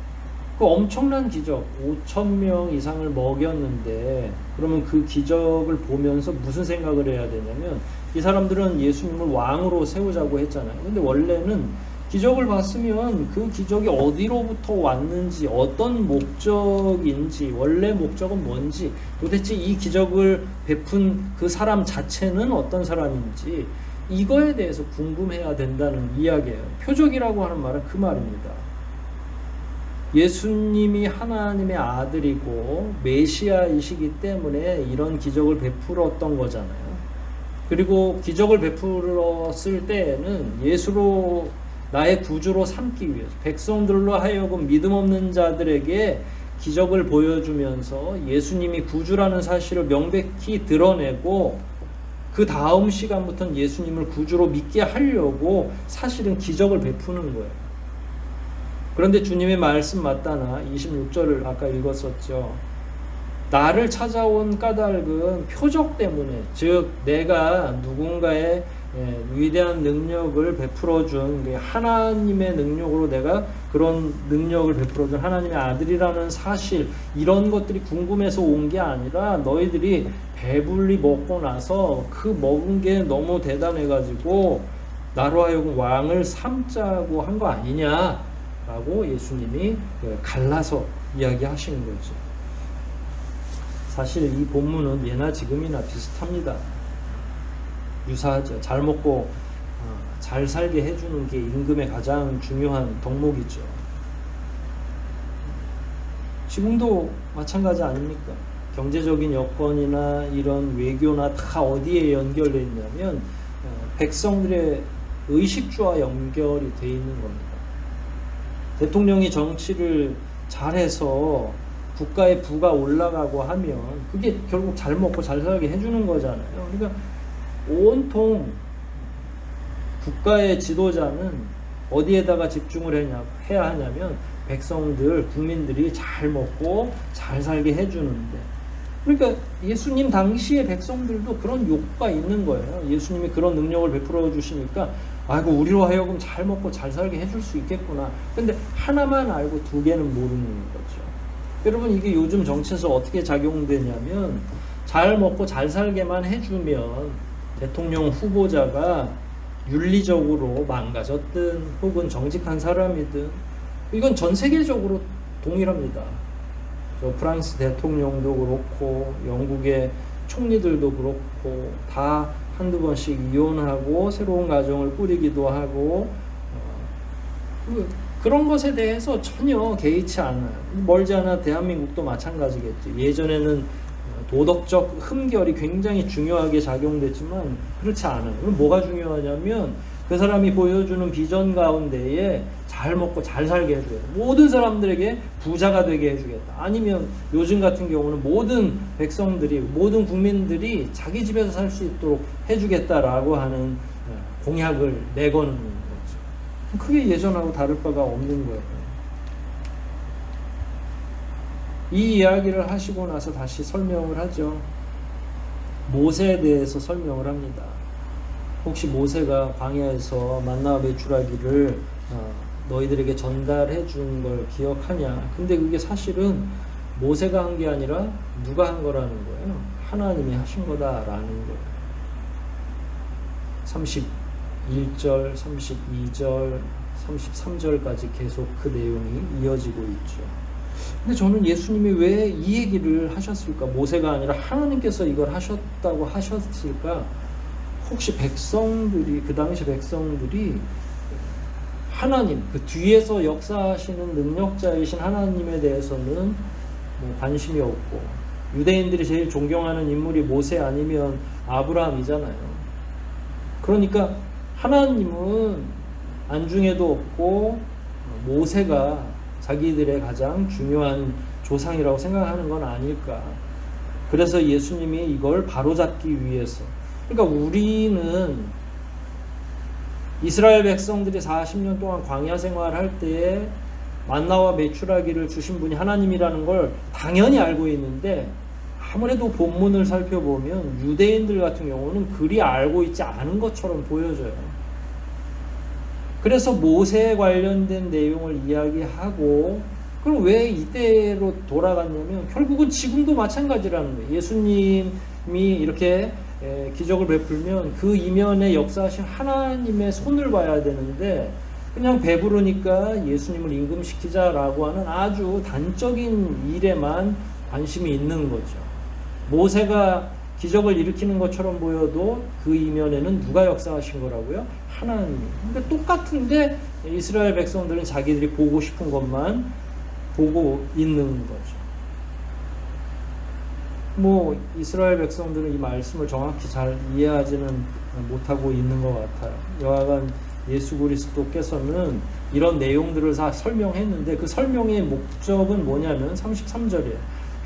그 엄청난 기적, 5,000명 이상을 먹였는데, 그러면 그 기적을 보면서 무슨 생각을 해야 되냐면, 이 사람들은 예수님을 왕으로 세우자고 했잖아요. 근데 원래는 기적을 봤으면 그 기적이 어디로부터 왔는지, 어떤 목적인지, 원래 목적은 뭔지, 도대체 이 기적을 베푼 그 사람 자체는 어떤 사람인지, 이거에 대해서 궁금해야 된다는 이야기예요. 표적이라고 하는 말은 그 말입니다. 예수님이 하나님의 아들이고 메시아이시기 때문에 이런 기적을 베풀었던 거잖아요. 그리고 기적을 베풀었을 때에는 예수로 나의 구주로 삼기 위해서 백성들로 하여금 믿음 없는 자들에게 기적을 보여주면서 예수님이 구주라는 사실을 명백히 드러내고, 그 다음 시간부터는 예수님을 구주로 믿게 하려고 사실은 기적을 베푸는 거예요. 그런데 주님의 말씀 맞다나 26절을 아까 읽었었죠. 나를 찾아온 까닭은 표적 때문에, 즉 내가 누군가의 위대한 능력을 베풀어준 하나님의 능력으로 내가 그런 능력을 베풀어준 하나님의 아들이라는 사실, 이런 것들이 궁금해서 온 게 아니라 너희들이 배불리 먹고 나서 그 먹은 게 너무 대단해가지고 나로 하여금 왕을 삼자고 한 거 아니냐라고 예수님이 갈라서 이야기하시는 거죠. 사실 이 본문은 예나 지금이나 비슷합니다. 유사하죠. 잘 먹고 잘 살게 해주는 게 임금의 가장 중요한 덕목이죠. 지금도 마찬가지 아닙니까? 경제적인 여건이나 이런 외교나 다 어디에 연결되어 있냐면 백성들의 의식주와 연결이 되어 있는 겁니다. 대통령이 정치를 잘해서 국가의 부가 올라가고 하면 그게 결국 잘 먹고 잘 살게 해주는 거잖아요. 그러니까 온통 국가의 지도자는 어디에다가 집중을 해야 하냐면 백성들, 국민들이 잘 먹고 잘 살게 해주는데, 그러니까 예수님 당시의 백성들도 그런 욕구가 있는 거예요. 예수님이 그런 능력을 베풀어 주시니까 아이고 우리로 하여금 잘 먹고 잘 살게 해줄 수 있겠구나. 근데 하나만 알고 두 개는 모르는 거죠. 여러분, 이게 요즘 정치에서 어떻게 작용되냐면 잘 먹고 잘 살게만 해주면 대통령 후보자가 윤리적으로 망가졌든 혹은 정직한 사람이든, 이건 전 세계적으로 동일합니다. 저 프랑스 대통령도 그렇고 영국의 총리들도 그렇고 다 한두 번씩 이혼하고 새로운 가정을 꾸리기도 하고 그런 것에 대해서 전혀 개의치 않아요. 멀지 않아 대한민국도 마찬가지겠죠. 예전에는 도덕적 흠결이 굉장히 중요하게 작용됐지만 그렇지 않아요. 그럼 뭐가 중요하냐면 그 사람이 보여주는 비전 가운데에 잘 먹고 잘 살게 해줘요. 모든 사람들에게 부자가 되게 해주겠다. 아니면 요즘 같은 경우는 모든 백성들이, 모든 국민들이 자기 집에서 살 수 있도록 해주겠다라고 하는 공약을 내거는 거죠. 그게 예전하고 다를 바가 없는 거예요. 이 이야기를 하시고 나서 다시 설명을 하죠. 모세에 대해서 설명을 합니다. 혹시 모세가 광야에서 만나와 메추라기를 너희들에게 전달해 준 걸 기억하냐? 근데 그게 사실은 모세가 한 게 아니라 누가 한 거라는 거예요. 하나님이 하신 거다라는 거예요. 31절, 32절, 33절까지 계속 그 내용이 이어지고 있죠. 근데 저는 예수님이 왜 이 얘기를 하셨을까? 모세가 아니라 하나님께서 이걸 하셨다고 하셨을까? 혹시 백성들이, 그 당시 백성들이 하나님, 그 뒤에서 역사하시는 능력자이신 하나님에 대해서는 뭐 관심이 없고, 유대인들이 제일 존경하는 인물이 모세 아니면 아브라함이잖아요. 그러니까 하나님은 안중에도 없고 모세가 자기들의 가장 중요한 조상이라고 생각하는 건 아닐까. 그래서 예수님이 이걸 바로잡기 위해서, 그러니까 우리는 이스라엘 백성들이 40년 동안 광야 생활할 때에 만나와 메추라기를 주신 분이 하나님이라는 걸 당연히 알고 있는데, 아무래도 본문을 살펴보면 유대인들 같은 경우는 그리 알고 있지 않은 것처럼 보여져요. 그래서 모세에 관련된 내용을 이야기하고, 그럼 왜 이때로 돌아갔냐면 결국은 지금도 마찬가지라는 거예요. 예수님이 이렇게 기적을 베풀면 그 이면에 역사하신 하나님의 손을 봐야 되는데, 그냥 배부르니까 예수님을 임금시키자라고 하는 아주 단적인 일에만 관심이 있는 거죠. 모세가 기적을 일으키는 것처럼 보여도 그 이면에는 누가 역사하신 거라고요? 하나님. 그러니까 똑같은데 이스라엘 백성들은 자기들이 보고 싶은 것만 보고 있는 거죠. 뭐 이스라엘 백성들은 이 말씀을 정확히 잘 이해하지는 못하고 있는 것 같아요. 여하간 예수 그리스도께서는 이런 내용들을 다 설명했는데 그 설명의 목적은 뭐냐면 33절이에요.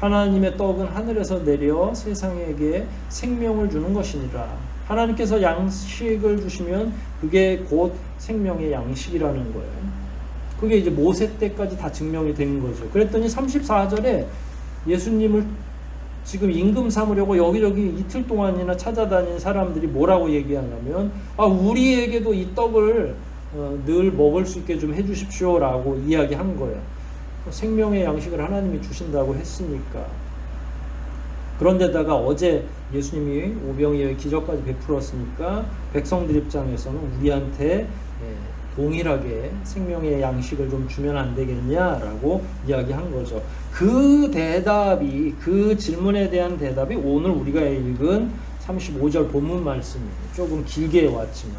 하나님의 떡은 하늘에서 내려 세상에게 생명을 주는 것이니라. 하나님께서 양식을 주시면 그게 곧 생명의 양식이라는 거예요. 그게 이제 모세 때까지 다 증명이 된 거죠. 그랬더니 34절에 예수님을 지금 임금 삼으려고 여기저기 이틀 동안이나 찾아다닌 사람들이 뭐라고 얘기하냐면 우리에게도 이 떡을 늘 먹을 수 있게 좀 해주십시오 라고 이야기한 거예요. 생명의 양식을 하나님이 주신다고 했으니까. 그런데다가 어제 예수님이 오병이어의 기적까지 베풀었으니까 백성들 입장에서는 우리한테 동일하게 생명의 양식을 좀 주면 안 되겠냐라고 이야기한 거죠. 그 대답이, 그 질문에 대한 대답이 오늘 우리가 읽은 35절 본문 말씀이에요. 조금 길게 왔지만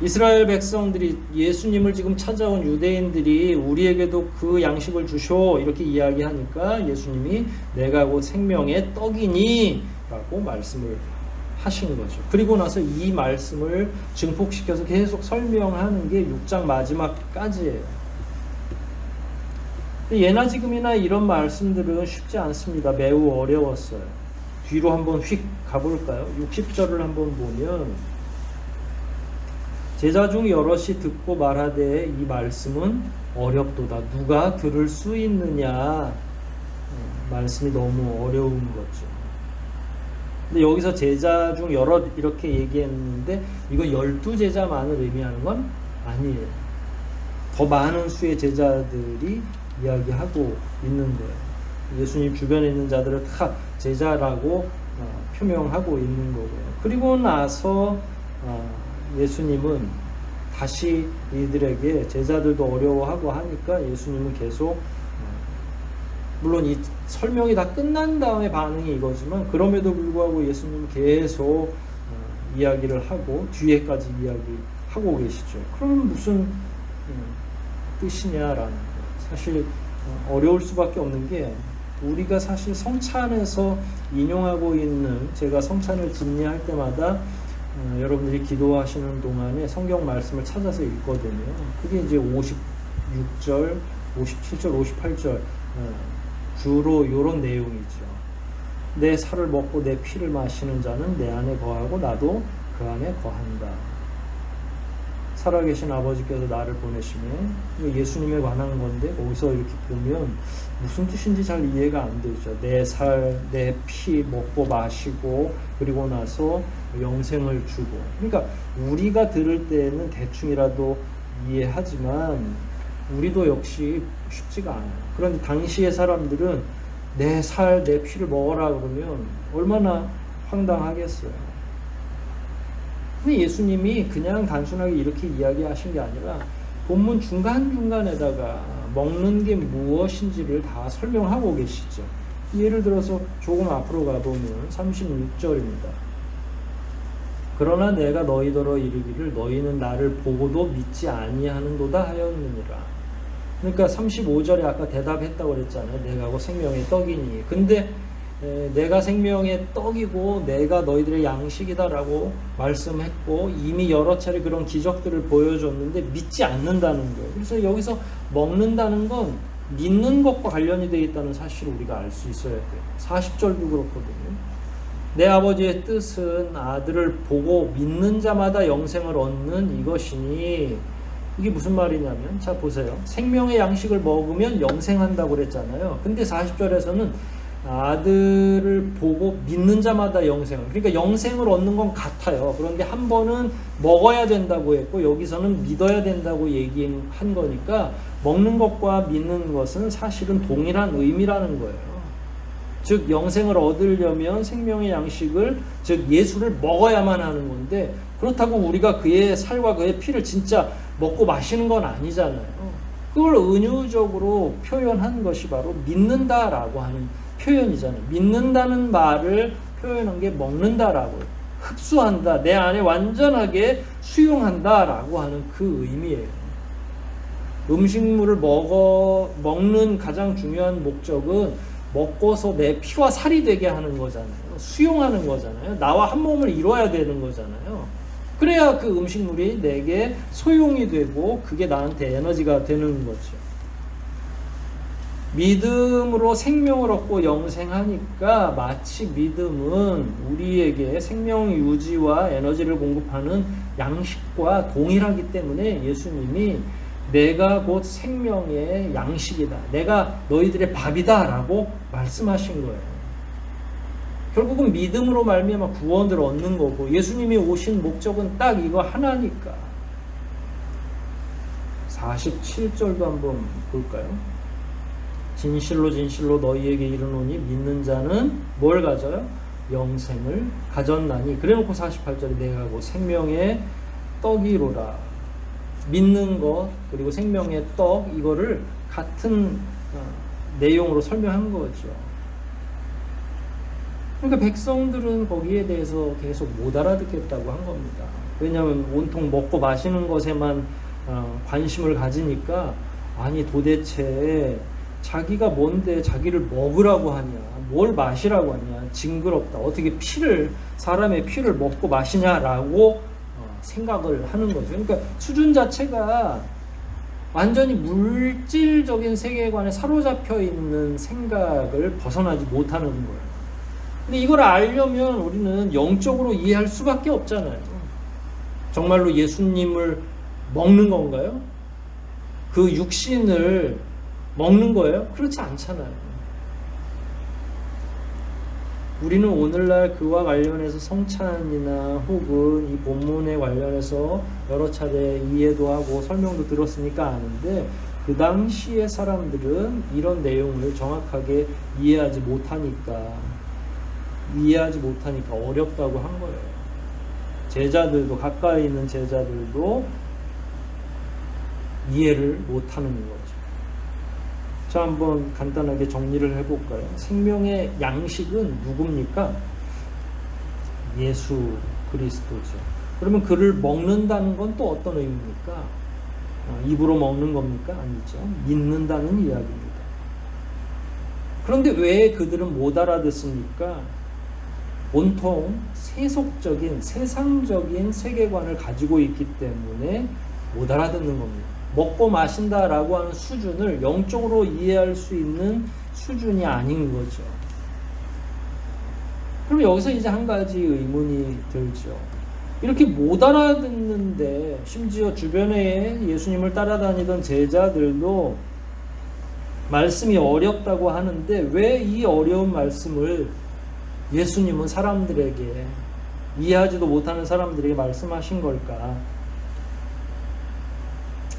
이스라엘 백성들이 예수님을 지금 찾아온 유대인들이 우리에게도 그 양식을 주쇼 이렇게 이야기하니까 예수님이 내가 곧 생명의 떡이니 라고 말씀을 하신 거죠. 그리고 나서 이 말씀을 증폭시켜서 계속 설명하는 게 6장 마지막까지예요. 예나 지금이나 이런 말씀들은 쉽지 않습니다. 매우 어려웠어요. 뒤로 한번 휙 가볼까요? 60절을 한번 보면 제자 중 여럿이 듣고 말하되 이 말씀은 어렵도다. 누가 들을 수 있느냐. 말씀이 너무 어려운 거죠. 근데 여기서 제자 중 여럿 이렇게 얘기했는데 이거 12제자만을 의미하는 건 아니에요. 더 많은 수의 제자들이 이야기하고 있는 거예요. 예수님 주변에 있는 자들을 다 제자라고 표명하고 있는 거고요. 그리고 나서 예수님은 다시 이들에게, 제자들도 어려워하고 하니까 예수님은 계속, 물론 이 설명이 다 끝난 다음에 반응이 이거지만 그럼에도 불구하고 예수님은 계속 이야기를 하고 뒤에까지 이야기하고 계시죠. 그럼 무슨 뜻이냐라는 거. 사실 어려울 수밖에 없는 게, 우리가 사실 성찬에서 인용하고 있는, 제가 성찬을 진리할 때마다 여러분들이 기도하시는 동안에 성경 말씀을 찾아서 읽거든요. 그게 이제 56절, 57절, 58절 주로 이런 내용이죠. 내 살을 먹고 내 피를 마시는 자는 내 안에 거하고 나도 그 안에 거한다. 살아계신 아버지께서 나를 보내시며, 예수님에 관한 건데 거기서 이렇게 보면 무슨 뜻인지 잘 이해가 안 되죠. 내 살, 내 피 먹고 마시고 그리고 나서 영생을 주고. 그러니까 우리가 들을 때는 대충이라도 이해하지만 우리도 역시 쉽지가 않아요. 그런데 당시의 사람들은 내 살, 내 피를 먹어라 그러면 얼마나 황당하겠어요. 근데 예수님이 그냥 단순하게 이렇게 이야기하신 게 아니라 본문 중간중간에다가 먹는 게 무엇인지를 다 설명하고 계시죠. 예를 들어서 조금 앞으로 가보면 36절입니다. 그러나 내가 너희더러 이르기를 너희는 나를 보고도 믿지 아니하는도다 하였느니라. 그러니까 35절에 아까 대답했다고 그랬잖아요. 내가 곧 생명의 떡이니. 근데 내가 생명의 떡이고 내가 너희들의 양식이다라고 말씀했고 이미 여러 차례 그런 기적들을 보여줬는데 믿지 않는다는 거예요. 그래서 여기서 먹는다는 건 믿는 것과 관련이 되어 있다는 사실을 우리가 알 수 있어야 돼요. 40절도 그렇거든요. 내 아버지의 뜻은 아들을 보고 믿는 자마다 영생을 얻는 이것이니, 이게 무슨 말이냐면, 자 보세요. 생명의 양식을 먹으면 영생한다고 그랬잖아요. 근데 40절에서는 아들을 보고 믿는 자마다 영생을, 그러니까 영생을 얻는 건 같아요. 그런데 한 번은 먹어야 된다고 했고 여기서는 믿어야 된다고 얘기한 거니까 먹는 것과 믿는 것은 사실은 동일한 의미라는 거예요. 즉 영생을 얻으려면 생명의 양식을, 즉 예수를 먹어야만 하는 건데, 그렇다고 우리가 그의 살과 그의 피를 진짜 먹고 마시는 건 아니잖아요. 그걸 은유적으로 표현한 것이 바로 믿는다라고 하는 표현이잖아요. 믿는다는 말을 표현한 게 먹는다라고, 흡수한다, 내 안에 완전하게 수용한다라고 하는 그 의미예요. 음식물을 먹는 가장 중요한 목적은 먹고서 내 피와 살이 되게 하는 거잖아요. 수용하는 거잖아요. 나와 한 몸을 이뤄야 되는 거잖아요. 그래야 그 음식물이 내게 소용이 되고 그게 나한테 에너지가 되는 거죠. 믿음으로 생명을 얻고 영생하니까 마치 믿음은 우리에게 생명 유지와 에너지를 공급하는 양식과 동일하기 때문에 예수님이 내가 곧 생명의 양식이다. 내가 너희들의 밥이다 라고 말씀하신 거예요. 결국은 믿음으로 말미암아 구원을 얻는 거고 예수님이 오신 목적은 딱 이거 하나니까. 47절도 한번 볼까요? 진실로 진실로 너희에게 이르노니 믿는 자는 뭘 가져요? 영생을 가졌나니. 그래놓고 48절에 내가 곧 생명의 떡이로라. 믿는 것 그리고 생명의 떡 이거를 같은 내용으로 설명한 거죠. 그러니까 백성들은 거기에 대해서 계속 못 알아듣겠다고 한 겁니다. 왜냐하면 온통 먹고 마시는 것에만 관심을 가지니까 아니 도대체 자기가 뭔데 자기를 먹으라고 하냐, 뭘 마시라고 하냐, 징그럽다. 어떻게 사람의 피를 먹고 마시냐라고 생각을 하는 거죠. 그러니까 수준 자체가 완전히 물질적인 세계관에 사로잡혀 있는 생각을 벗어나지 못하는 거예요. 근데 이걸 알려면 우리는 영적으로 이해할 수밖에 없잖아요. 정말로 예수님을 먹는 건가요? 그 육신을 먹는 거예요? 그렇지 않잖아요. 우리는 오늘날 그와 관련해서 성찬이나 혹은 이 본문에 관련해서 여러 차례 이해도 하고 설명도 들었으니까 아는데 그 당시의 사람들은 이런 내용을 정확하게 이해하지 못하니까 어렵다고 한 거예요. 제자들도 가까이 있는 제자들도 이해를 못하는 거죠. 자, 한번 간단하게 정리를 해볼까요? 생명의 양식은 누굽니까? 예수 그리스도죠. 그러면 그를 먹는다는 건 또 어떤 의미입니까? 입으로 먹는 겁니까? 아니죠. 믿는다는 이야기입니다. 그런데 왜 그들은 못 알아듣습니까? 온통 세속적인 세상적인 세계관을 가지고 있기 때문에 못 알아듣는 겁니다. 먹고 마신다라고 하는 수준을 영적으로 이해할 수 있는 수준이 아닌 거죠. 그럼 여기서 이제 한 가지 의문이 들죠. 이렇게 못 알아듣는데 심지어 주변에 예수님을 따라다니던 제자들도 말씀이 어렵다고 하는데 왜 이 어려운 말씀을 예수님은 사람들에게 이해하지도 못하는 사람들에게 말씀하신 걸까?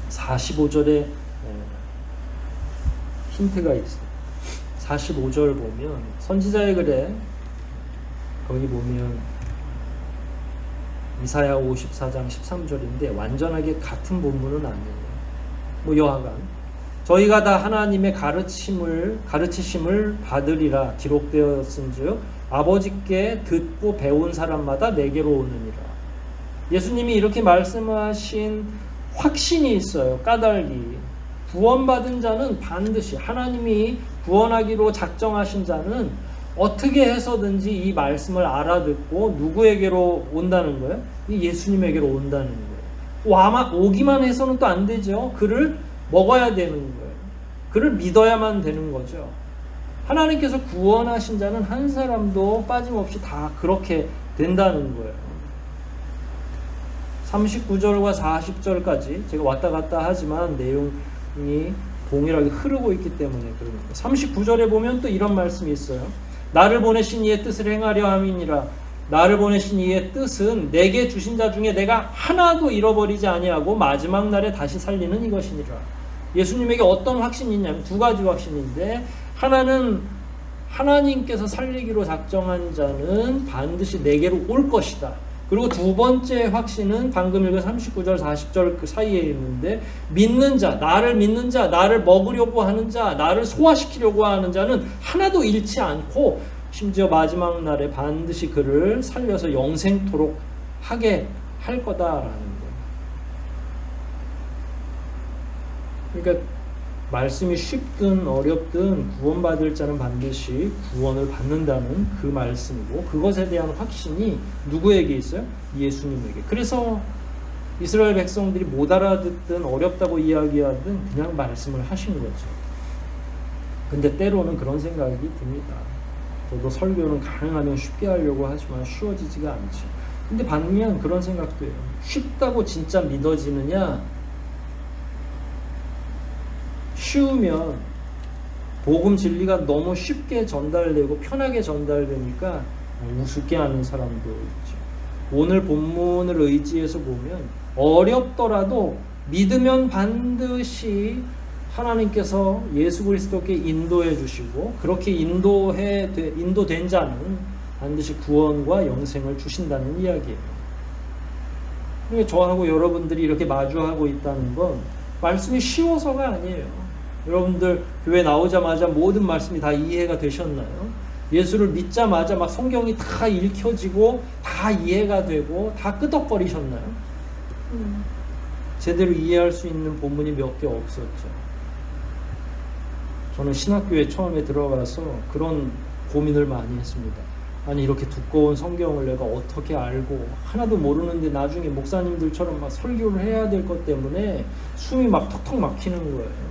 45절에 힌트가 있어요. 45절 보면 선지자의 글에 거기 보면 이사야 54장 13절인데 완전하게 같은 본문은 아니에요. 여하간 저희가 다 하나님의 가르치심을 받으리라 기록되었은즉 아버지께 듣고 배운 사람마다 내게로 오느니라. 예수님이 이렇게 말씀하신 확신이 있어요. 까닭이 구원받은 자는 반드시 하나님이 구원하기로 작정하신 자는 어떻게 해서든지 이 말씀을 알아듣고 누구에게로 온다는 거예요? 이 예수님에게로 온다는 거예요. 오기만 해서는 또 안 되죠. 그를 먹어야 되는 거예요. 그를 믿어야만 되는 거죠. 하나님께서 구원하신 자는 한 사람도 빠짐없이 다 그렇게 된다는 거예요. 39절과 40절까지 제가 왔다 갔다 하지만 내용이 동일하게 흐르고 있기 때문에 그럽니다. 39절에 보면 또 이런 말씀이 있어요. 나를 보내신 이의 뜻을 행하려 함이니라. 나를 보내신 이의 뜻은 내게 주신 자 중에 내가 하나도 잃어버리지 아니하고 마지막 날에 다시 살리는 이것이니라. 예수님에게 어떤 확신이 있냐면 두 가지 확신인데, 하나는 하나님께서 살리기로 작정한 자는 반드시 내게로 올 것이다. 그리고 두 번째 확신은 방금 읽은 39절 40절 그 사이에 있는데, 믿는 자, 나를 믿는 자, 나를 먹으려고 하는 자, 나를 소화시키려고 하는 자는 하나도 잃지 않고 심지어 마지막 날에 반드시 그를 살려서 영생토록 하게 할 거다라는 거예요. 그러니까 말씀이 쉽든 어렵든 구원받을 자는 반드시 구원을 받는다는 그 말씀이고, 그것에 대한 확신이 누구에게 있어요? 예수님에게. 그래서 이스라엘 백성들이 못 알아듣든 어렵다고 이야기하든 그냥 말씀을 하신 거죠. 근데 때로는 그런 생각이 듭니다. 저도 설교는 가능하면 쉽게 하려고 하지만 쉬워지지가 않죠. 근데 반면 그런 생각도 해요. 쉽다고 진짜 믿어지느냐, 쉬우면 복음 진리가 너무 쉽게 전달되고 편하게 전달되니까 우습게 하는 사람도 있죠. 오늘 본문을 의지해서 보면 어렵더라도 믿으면 반드시 하나님께서 예수 그리스도께 인도해 주시고 그렇게 인도된 자는 반드시 구원과 영생을 주신다는 이야기예요. 그러니까 저하고 여러분들이 이렇게 마주하고 있다는 건 말씀이 쉬워서가 아니에요. 여러분들 교회 나오자마자 모든 말씀이 다 이해가 되셨나요? 예수를 믿자마자 막 성경이 다 읽혀지고 다 이해가 되고 다 끄덕거리셨나요? 제대로 이해할 수 있는 본문이 몇 개 없었죠. 저는 신학교에 처음에 들어가서 그런 고민을 많이 했습니다. 아니 이렇게 두꺼운 성경을 내가 어떻게 알고 하나도 모르는데 나중에 목사님들처럼 막 설교를 해야 될 것 때문에 숨이 막 턱턱 막히는 거예요.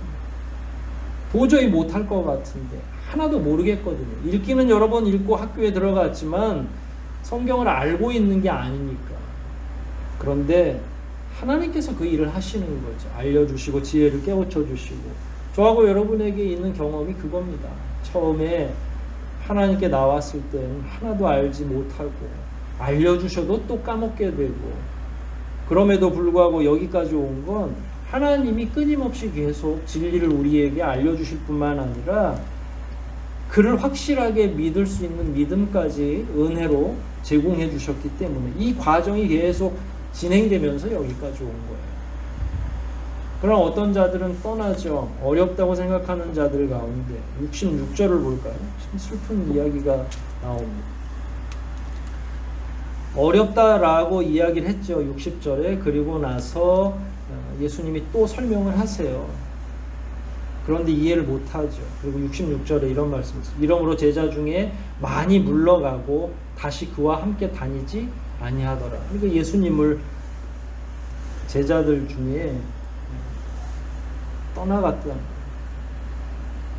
도저히 못할 것 같은데 하나도 모르겠거든요. 읽기는 여러 번 읽고 학교에 들어갔지만 성경을 알고 있는 게 아니니까. 그런데 하나님께서 그 일을 하시는 거죠. 알려주시고 지혜를 깨우쳐 주시고. 저하고 여러분에게 있는 경험이 그겁니다. 처음에 하나님께 나왔을 때는 하나도 알지 못하고 알려주셔도 또 까먹게 되고 그럼에도 불구하고 여기까지 온 건 하나님이 끊임없이 계속 진리를 우리에게 알려주실 뿐만 아니라 그를 확실하게 믿을 수 있는 믿음까지 은혜로 제공해 주셨기 때문에 이 과정이 계속 진행되면서 여기까지 온 거예요. 그럼 어떤 자들은 떠나죠. 어렵다고 생각하는 자들 가운데 66절을 볼까요? 참 슬픈 이야기가 나옵니다. 어렵다라고 이야기를 했죠. 60절에. 그리고 나서 예수님이 또 설명을 하세요. 그런데 이해를 못하죠. 그리고 66절에 이런 말씀이 있어요. 이러므로 제자 중에 많이 물러가고 다시 그와 함께 다니지 아니하더라. 그러니까 예수님을 제자들 중에 떠나갔다.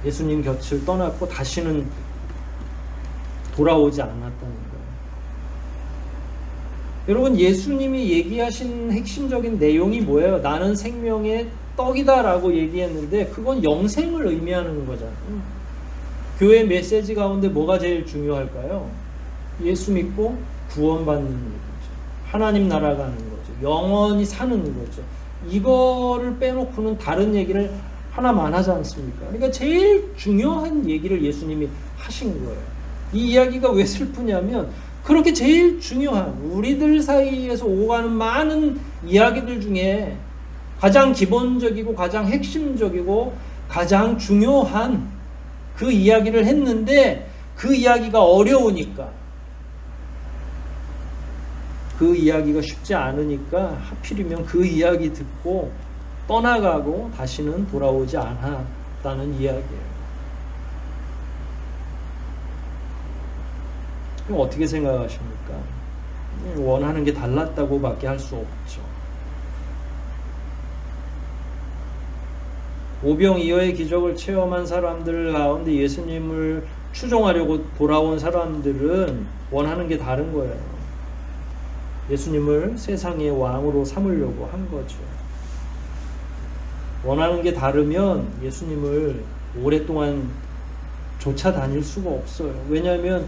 예수님 곁을 떠났고 다시는 돌아오지 않았다는 거예요. 여러분 예수님이 얘기하신 핵심적인 내용이 뭐예요? 나는 생명의 떡이다 라고 얘기했는데 그건 영생을 의미하는 거잖아요. 교회 메시지 가운데 뭐가 제일 중요할까요? 예수 믿고 구원받는 거죠. 하나님 나라 가는 거죠. 영원히 사는 거죠. 이거를 빼놓고는 다른 얘기를 하나만 하지 않습니까? 그러니까 제일 중요한 얘기를 예수님이 하신 거예요. 이 이야기가 왜 슬프냐면 그렇게 제일 중요한 우리들 사이에서 오가는 많은 이야기들 중에 가장 기본적이고 가장 핵심적이고 가장 중요한 그 이야기를 했는데 그 이야기가 어려우니까 그 이야기가 쉽지 않으니까 하필이면 그 이야기 듣고 떠나가고 다시는 돌아오지 않았다는 이야기예요. 그럼 어떻게 생각하십니까? 원하는 게 달랐다고 밖에 할 수 없죠. 오병이어의 기적을 체험한 사람들 가운데 예수님을 추종하려고 돌아온 사람들은 원하는 게 다른 거예요. 예수님을 세상의 왕으로 삼으려고 한 거죠. 원하는 게 다르면 예수님을 오랫동안 쫓아다닐 수가 없어요. 왜냐하면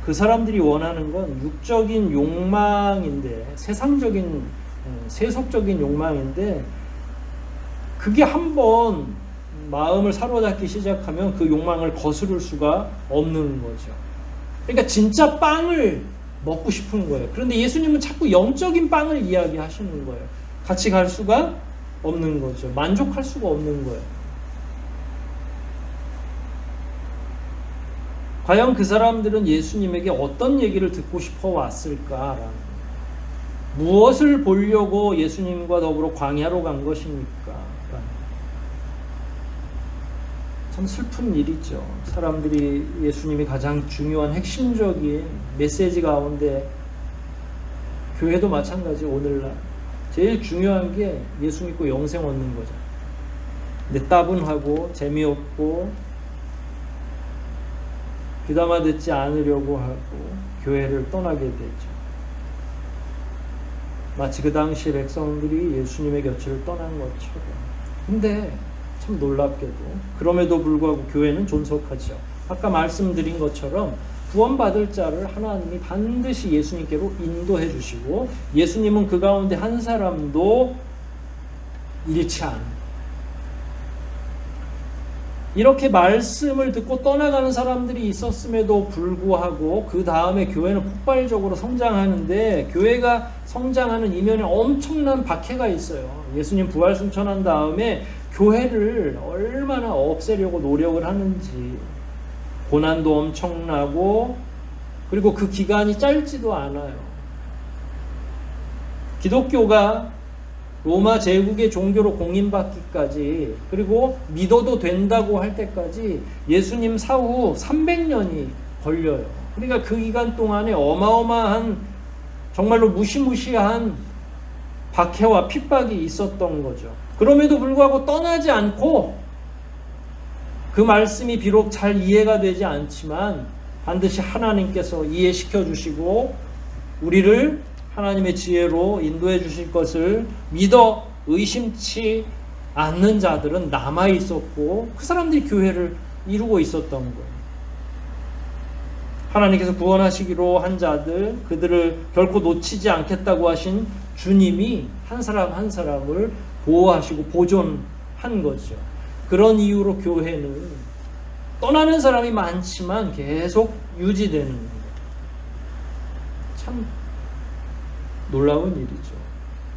그 사람들이 원하는 건 육적인 욕망인데 세상적인 세속적인 욕망인데 그게 한번 마음을 사로잡기 시작하면 그 욕망을 거스를 수가 없는 거죠. 그러니까 진짜 빵을 먹고 싶은 거예요. 그런데 예수님은 자꾸 영적인 빵을 이야기하시는 거예요. 같이 갈 수가 없는 거죠. 만족할 수가 없는 거예요. 과연 그 사람들은 예수님에게 어떤 얘기를 듣고 싶어 왔을까라는 무엇을 보려고 예수님과 더불어 광야로 간 것입니까? 참 슬픈 일이죠. 사람들이 예수님이 가장 중요한 핵심적인 메시지 가운데 교회도 마찬가지 오늘날 제일 중요한 게 예수 믿고 영생 얻는 거죠. 근데 따분하고 재미없고 귀담아 듣지 않으려고 하고 교회를 떠나게 되죠. 마치 그 당시 백성들이 예수님의 곁을 떠난 것처럼. 근데 참 놀랍게도 그럼에도 불구하고 교회는 존속하죠. 아까 말씀드린 것처럼 구원받을 자를 하나님이 반드시 예수님께로 인도해 주시고 예수님은 그 가운데 한 사람도 잃지 않아요. 이렇게 말씀을 듣고 떠나가는 사람들이 있었음에도 불구하고 그 다음에 교회는 폭발적으로 성장하는데 교회가 성장하는 이면에 엄청난 박해가 있어요. 예수님 부활 승천한 다음에 교회를 얼마나 없애려고 노력을 하는지 고난도 엄청나고 그리고 그 기간이 짧지도 않아요. 기독교가 로마 제국의 종교로 공인받기까지 그리고 믿어도 된다고 할 때까지 예수님 사후 300년이 걸려요. 그러니까 그 기간 동안에 어마어마한 정말로 무시무시한 박해와 핍박이 있었던 거죠. 그럼에도 불구하고 떠나지 않고 그 말씀이 비록 잘 이해가 되지 않지만 반드시 하나님께서 이해시켜 주시고 우리를 하나님의 지혜로 인도해 주실 것을 믿어 의심치 않는 자들은 남아 있었고 그 사람들이 교회를 이루고 있었던 거예요. 하나님께서 구원하시기로 한 자들, 그들을 결코 놓치지 않겠다고 하신 주님이 한 사람 한 사람을 보호하시고 보존한 거죠. 그런 이유로 교회는 떠나는 사람이 많지만 계속 유지되는 거예요. 참 놀라운 일이죠.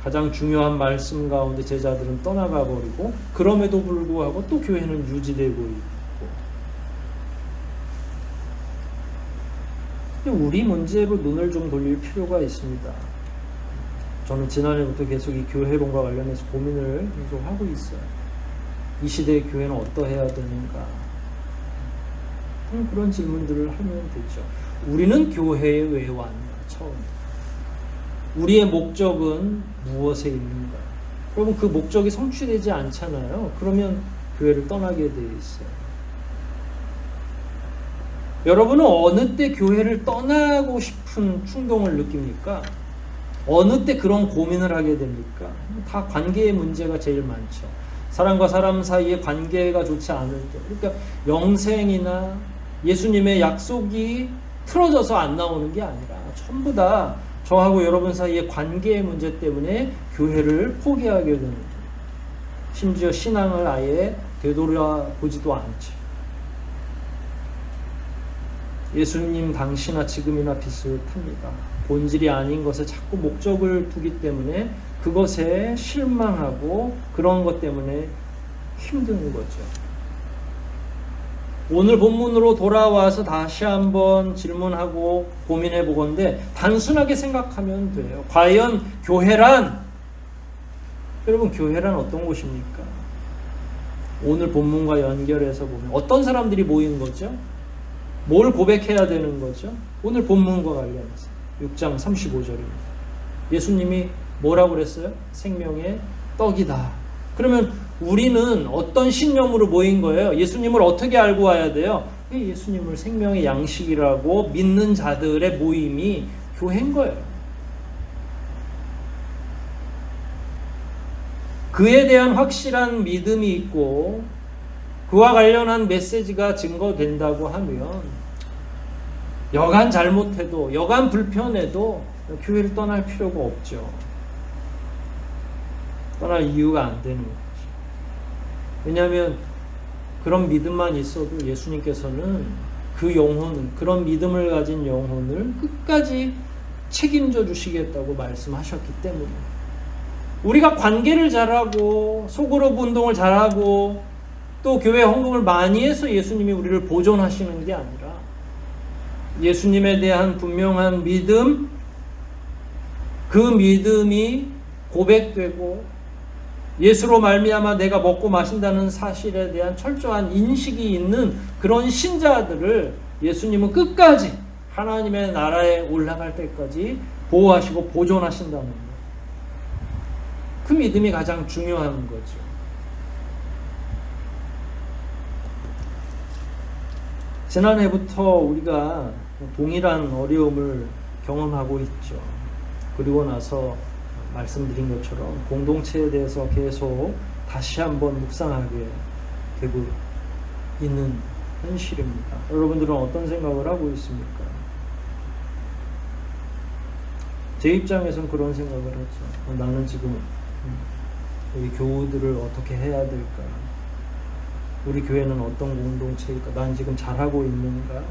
가장 중요한 말씀 가운데 제자들은 떠나가 버리고 그럼에도 불구하고 또 교회는 유지되고 있고 우리 문제로 눈을 좀 돌릴 필요가 있습니다. 저는 지난해부터 계속 이 교회론과 관련해서 고민을 계속 하고 있어요. 이 시대의 교회는 어떠해야 되는가? 그런 질문들을 하면 되죠. 우리는 교회에 왜 왔나? 처음. 우리의 목적은 무엇에 있는가? 여러분 그 목적이 성취되지 않잖아요. 그러면 교회를 떠나게 돼 있어요. 여러분은 어느 때 교회를 떠나고 싶은 충동을 느낍니까? 어느 때 그런 고민을 하게 됩니까? 다 관계의 문제가 제일 많죠. 사람과 사람 사이의 관계가 좋지 않을 때, 그러니까 영생이나 예수님의 약속이 틀어져서 안 나오는 게 아니라 전부 다 저하고 여러분 사이의 관계의 문제 때문에 교회를 포기하게 되는 거예요. 심지어 신앙을 아예 되돌아보지도 않죠. 예수님 당시나 지금이나 비슷합니다. 본질이 아닌 것에 자꾸 목적을 두기 때문에 그것에 실망하고 그런 것 때문에 힘든 거죠. 오늘 본문으로 돌아와서 다시 한번 질문하고 고민해 보건데 단순하게 생각하면 돼요. 과연 교회란, 여러분 교회란 어떤 곳입니까? 오늘 본문과 연결해서 보면 어떤 사람들이 모인 거죠? 뭘 고백해야 되는 거죠? 오늘 본문과 관련해서 6장 35절입니다. 예수님이 뭐라고 그랬어요? 생명의 떡이다. 그러면 우리는 어떤 신념으로 모인 거예요? 예수님을 어떻게 알고 와야 돼요? 예수님을 생명의 양식이라고 믿는 자들의 모임이 교회인 거예요. 그에 대한 확실한 믿음이 있고 그와 관련한 메시지가 증거된다고 하면 여간 잘못해도 여간 불편해도 교회를 떠날 필요가 없죠. 떠날 이유가 안 되는 거죠. 왜냐하면 그런 믿음만 있어도 예수님께서는 그 영혼을, 그런 믿음을 가진 영혼을 끝까지 책임져 주시겠다고 말씀하셨기 때문에 우리가 관계를 잘하고 소그룹 운동을 잘하고 또 교회 헌금을 많이 해서 예수님이 우리를 보존하시는 게 아니라 예수님에 대한 분명한 믿음, 그 믿음이 고백되고 예수로 말미암아 내가 먹고 마신다는 사실에 대한 철저한 인식이 있는 그런 신자들을 예수님은 끝까지 하나님의 나라에 올라갈 때까지 보호하시고 보존하신다는 거예요. 그 믿음이 가장 중요한 거죠. 지난해부터 우리가 동일한 어려움을 경험하고 있죠. 그리고 나서 말씀드린 것처럼 공동체에 대해서 계속 다시 한번 묵상하게 되고 있는 현실입니다. 여러분들은 어떤 생각을 하고 있습니까? 제 입장에선 그런 생각을 하죠. 나는 지금 우리 교우들을 어떻게 해야 될까? 우리 교회는 어떤 공동체일까? 난 지금 잘하고 있는가?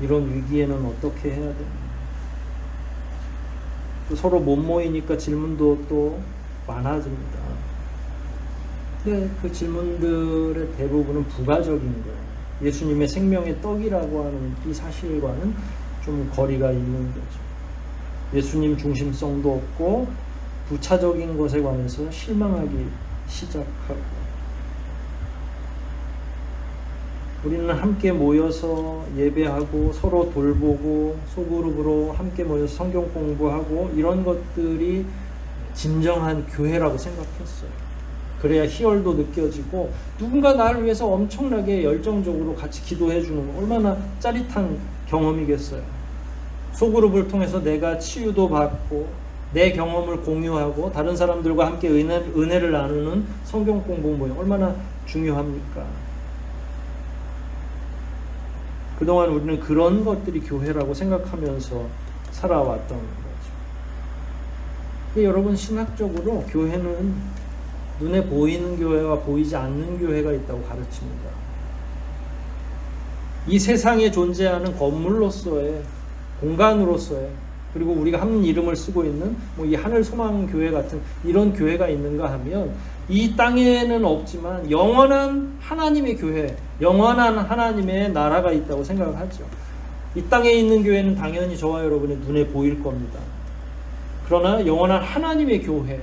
이런 위기에는 어떻게 해야 되나? 또 서로 못 모이니까 질문도 또 많아집니다. 근데 그 질문들의 대부분은 부가적인 거예요. 예수님의 생명의 떡이라고 하는 이 사실과는 좀 거리가 있는 거죠. 예수님 중심성도 없고 부차적인 것에 관해서 실망하기 시작하고, 우리는 함께 모여서 예배하고 서로 돌보고 소그룹으로 함께 모여서 성경 공부하고 이런 것들이 진정한 교회라고 생각했어요. 그래야 희열도 느껴지고 누군가 나를 위해서 엄청나게 열정적으로 같이 기도해 주는 거 얼마나 짜릿한 경험이겠어요. 소그룹을 통해서 내가 치유도 받고 내 경험을 공유하고 다른 사람들과 함께 은혜를 나누는 성경 공부 모임 얼마나 중요합니까? 그동안 우리는 그런 것들이 교회라고 생각하면서 살아왔던 거죠. 근데 여러분, 신학적으로 교회는 눈에 보이는 교회와 보이지 않는 교회가 있다고 가르칩니다. 이 세상에 존재하는 건물로서의, 공간으로서의, 그리고 우리가 한 이름을 쓰고 있는 이 하늘 소망 교회 같은 이런 교회가 있는가 하면 이 땅에는 없지만 영원한 하나님의 교회, 영원한 하나님의 나라가 있다고 생각을 하죠. 이 땅에 있는 교회는 당연히 저와 여러분의 눈에 보일 겁니다. 그러나 영원한 하나님의 교회,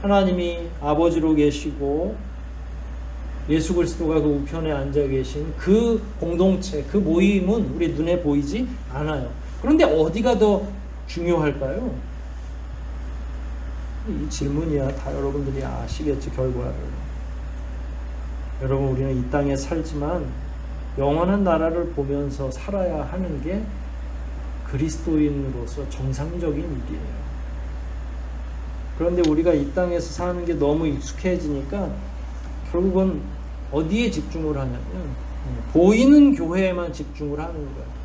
하나님이 아버지로 계시고 예수 그리스도가 그 우편에 앉아 계신 그 공동체, 그 모임은 우리 눈에 보이지 않아요. 그런데 어디가 더 중요할까요? 이 질문이야 다 여러분들이 아시겠죠, 결과를. 여러분, 우리는 이 땅에 살지만 영원한 나라를 보면서 살아야 하는 게 그리스도인으로서 정상적인 일이에요. 그런데 우리가 이 땅에서 사는 게 너무 익숙해지니까 결국은 어디에 집중을 하냐면 보이는 교회에만 집중을 하는 거예요.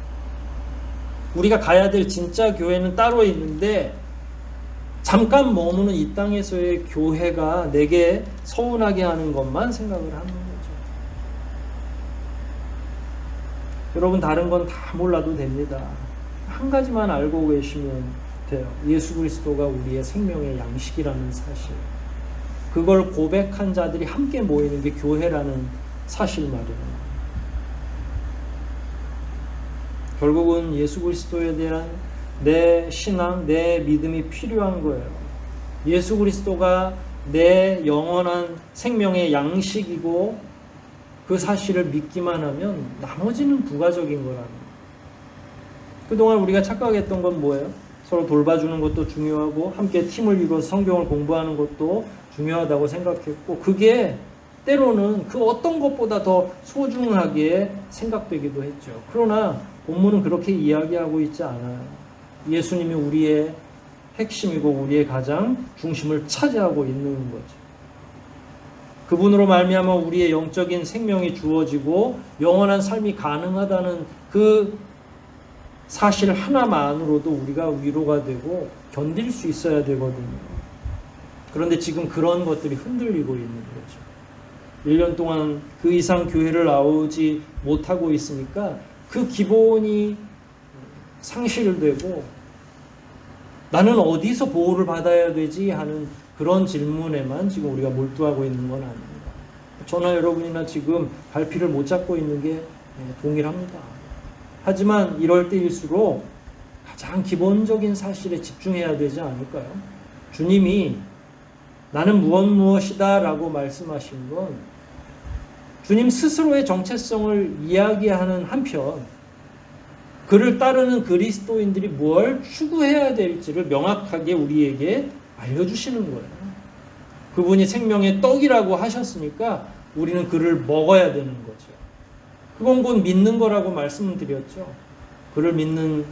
우리가 가야 될 진짜 교회는 따로 있는데 잠깐 머무는 이 땅에서의 교회가 내게 서운하게 하는 것만 생각을 하는 거죠. 여러분, 다른 건 다 몰라도 됩니다. 한 가지만 알고 계시면 돼요. 예수 그리스도가 우리의 생명의 양식이라는 사실. 그걸 고백한 자들이 함께 모이는 게 교회라는 사실 말이에요. 결국은 예수 그리스도에 대한 내 신앙, 내 믿음이 필요한 거예요. 예수 그리스도가 내 영원한 생명의 양식이고 그 사실을 믿기만 하면 나머지는 부가적인 거라는 거예요. 그동안 우리가 착각했던 건 뭐예요? 서로 돌봐주는 것도 중요하고 함께 팀을 이루어서 성경을 공부하는 것도 중요하다고 생각했고, 그게 때로는 그 어떤 것보다 더 소중하게 생각되기도 했죠. 그러나 본문은 그렇게 이야기하고 있지 않아요. 예수님이 우리의 핵심이고 우리의 가장 중심을 차지하고 있는 거죠. 그분으로 말미암아 우리의 영적인 생명이 주어지고 영원한 삶이 가능하다는 그 사실 하나만으로도 우리가 위로가 되고 견딜 수 있어야 되거든요. 그런데 지금 그런 것들이 흔들리고 있는 거죠. 1년 동안 그 이상 교회를 나오지 못하고 있으니까 그 기본이 상실되고 나는 어디서 보호를 받아야 되지 하는 그런 질문에만 지금 우리가 몰두하고 있는 건 아닙니다. 저나 여러분이나 지금 갈피를 못 잡고 있는 게 동일합니다. 하지만 이럴 때일수록 가장 기본적인 사실에 집중해야 되지 않을까요? 주님이 나는 무엇이다 라고 말씀하신 건 주님 스스로의 정체성을 이야기하는 한편 그를 따르는 그리스도인들이 뭘 추구해야 될지를 명확하게 우리에게 알려주시는 거예요. 그분이 생명의 떡이라고 하셨으니까 우리는 그를 먹어야 되는 거죠. 그건 곧 믿는 거라고 말씀드렸죠. 그를 믿는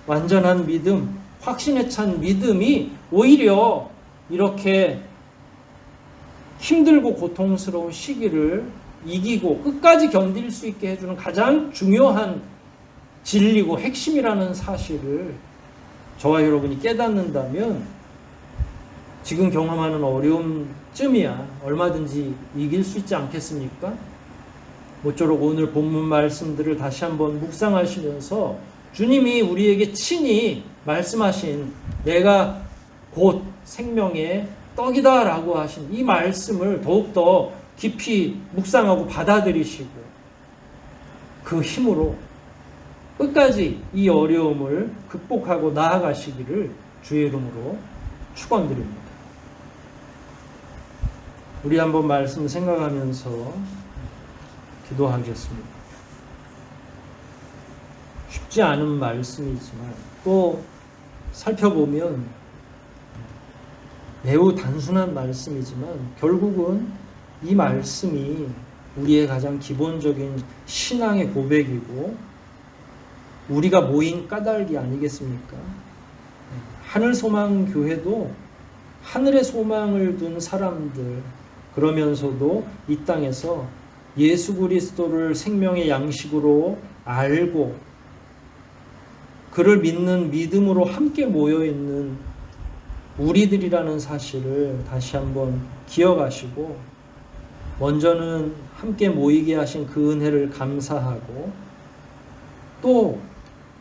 완전한 믿음, 확신에 찬 믿음이 오히려 이렇게 힘들고 고통스러운 시기를 이기고 끝까지 견딜 수 있게 해주는 가장 중요한 진리고 핵심이라는 사실을 저와 여러분이 깨닫는다면 지금 경험하는 어려움쯤이야 얼마든지 이길 수 있지 않겠습니까? 모쪼록 오늘 본문 말씀들을 다시 한번 묵상하시면서 주님이 우리에게 친히 말씀하신 내가 곧 생명의 떡이다 라고 하신 이 말씀을 더욱더 깊이 묵상하고 받아들이시고 그 힘으로 끝까지 이 어려움을 극복하고 나아가시기를 주의 이름으로 축원드립니다. 우리 한번 말씀 생각하면서 기도하겠습니다. 쉽지 않은 말씀이지만 또 살펴보면 매우 단순한 말씀이지만 결국은 이 말씀이 우리의 가장 기본적인 신앙의 고백이고 우리가 모인 까닭이 아니겠습니까? 하늘소망교회도 하늘의 소망을 둔 사람들, 그러면서도 이 땅에서 예수 그리스도를 생명의 양식으로 알고 그를 믿는 믿음으로 함께 모여있는 우리들이라는 사실을 다시 한번 기억하시고 먼저는 함께 모이게 하신 그 은혜를 감사하고 또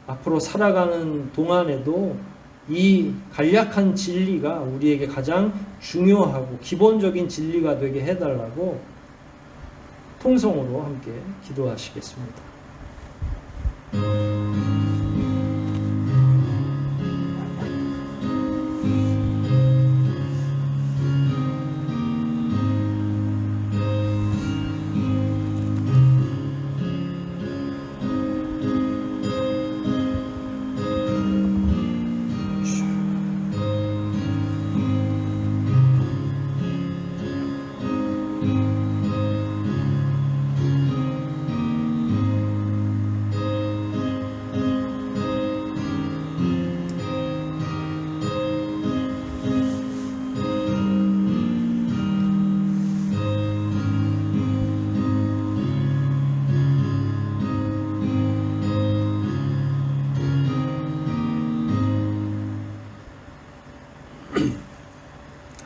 앞으로 살아가는 동안에도 이 간략한 진리가 우리에게 가장 중요하고 기본적인 진리가 되게 해달라고 통성으로 함께 기도하시겠습니다.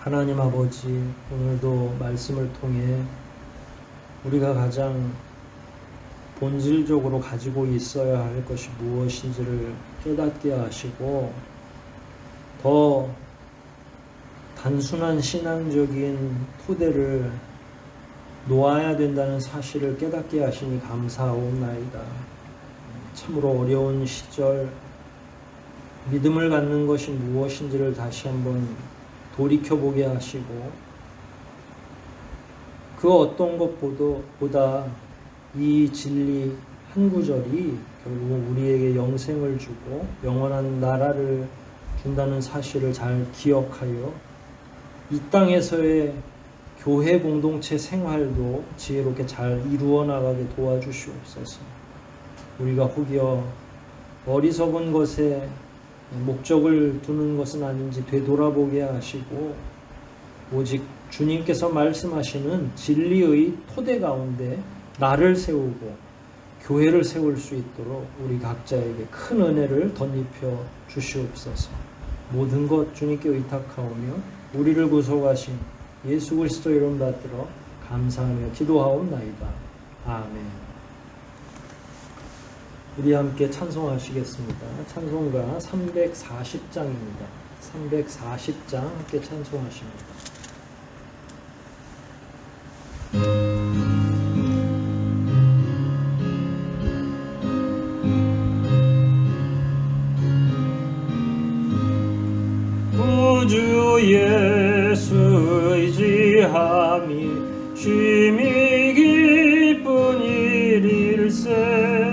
하나님 아버지, 오늘도 말씀을 통해 우리가 가장 본질적으로 가지고 있어야 할 것이 무엇인지를 깨닫게 하시고 더 단순한 신앙적인 토대를 놓아야 된다는 사실을 깨닫게 하시니 감사하옵나이다. 참으로 어려운 시절 믿음을 갖는 것이 무엇인지를 다시 한번 돌이켜보게 하시고 그 어떤 것보다 이 진리 한 구절이 결국 우리에게 영생을 주고 영원한 나라를 준다는 사실을 잘 기억하여 이 땅에서의 교회 공동체 생활도 지혜롭게 잘 이루어 나가게 도와주시옵소서. 우리가 혹여 어리석은 것에 목적을 두는 것은 아닌지 되돌아보게 하시고 오직 주님께서 말씀하시는 진리의 토대 가운데 나를 세우고 교회를 세울 수 있도록 우리 각자에게 큰 은혜를 덧입혀 주시옵소서. 모든 것 주님께 의탁하오며 우리를 구속하신 예수 그리스도 이름 받들어 감사하며 기도하옵나이다. 아멘. 우리 함께 찬송하시겠습니다. 찬송가 340장입니다. 340장 함께 찬송하십니다. 구주 예수 의지함이 쉼이 기쁜 일일세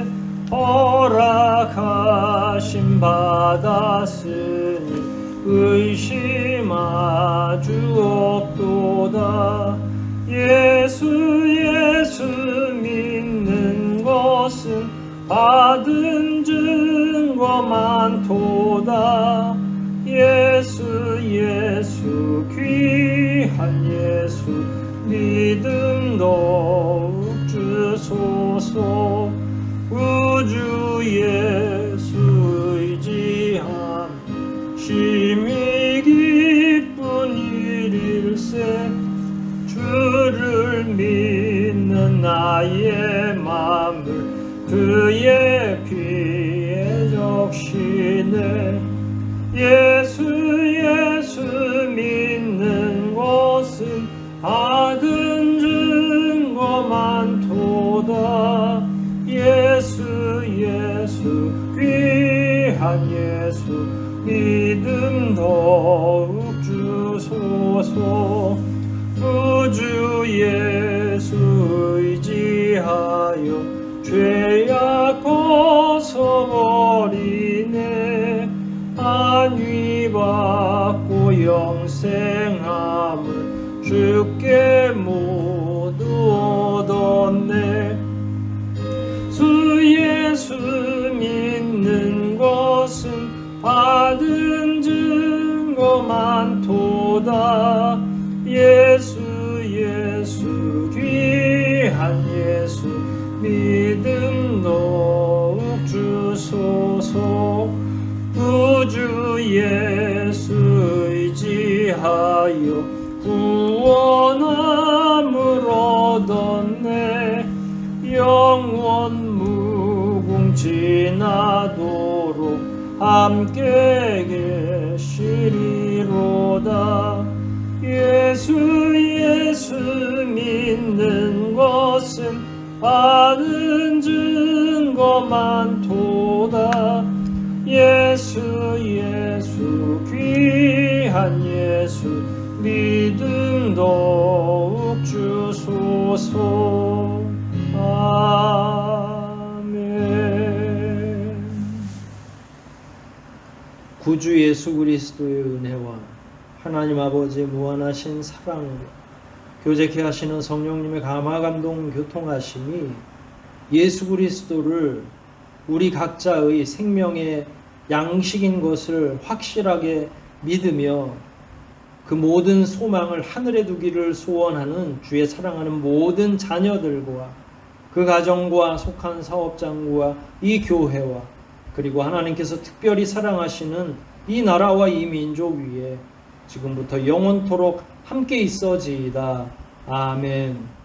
허락하심 받았으니 의심하주 없도다. 예수 믿는 것은 받은 증거 많도다. 예수 귀한 예수 믿음 더욱 주소서. 우주 예수 의지함 심히 기쁜 일일세. 주를 믿는 나의 맘을 그의 피에 적시네. 예수 믿는 것은 받은 증거 많도다. 예수 귀한 예수 믿음 더욱 주소서. 우주 예수 의지하여 죄악 벗어버리네. 안위 받고 영생함을 주께 모두 얻었네. 주 예수 믿는 것은 받은 증거 많도다. 예수 귀한 예수 믿음 더욱 주소서. 우주 예수 의지하여 구원함을 얻었네. 영원 무궁지나도록 함께 계시리로다. 예수 믿는 것은 받은 증거 많도다. 예수 귀한 예수 믿음 더욱 주소서. 아멘. 구주 예수 그리스도의 은혜와 하나님 아버지의 무한하신 사랑과 교제케 하시는 성령님의 감화 감동 교통하심이 예수 그리스도를 우리 각자의 생명의 양식인 것을 확실하게 믿으며 그 모든 소망을 하늘에 두기를 소원하는 주의 사랑하는 모든 자녀들과 그 가정과 속한 사업장과 이 교회와 그리고 하나님께서 특별히 사랑하시는 이 나라와 이 민족 위에 지금부터 영원토록 함께 있어지이다. 아멘.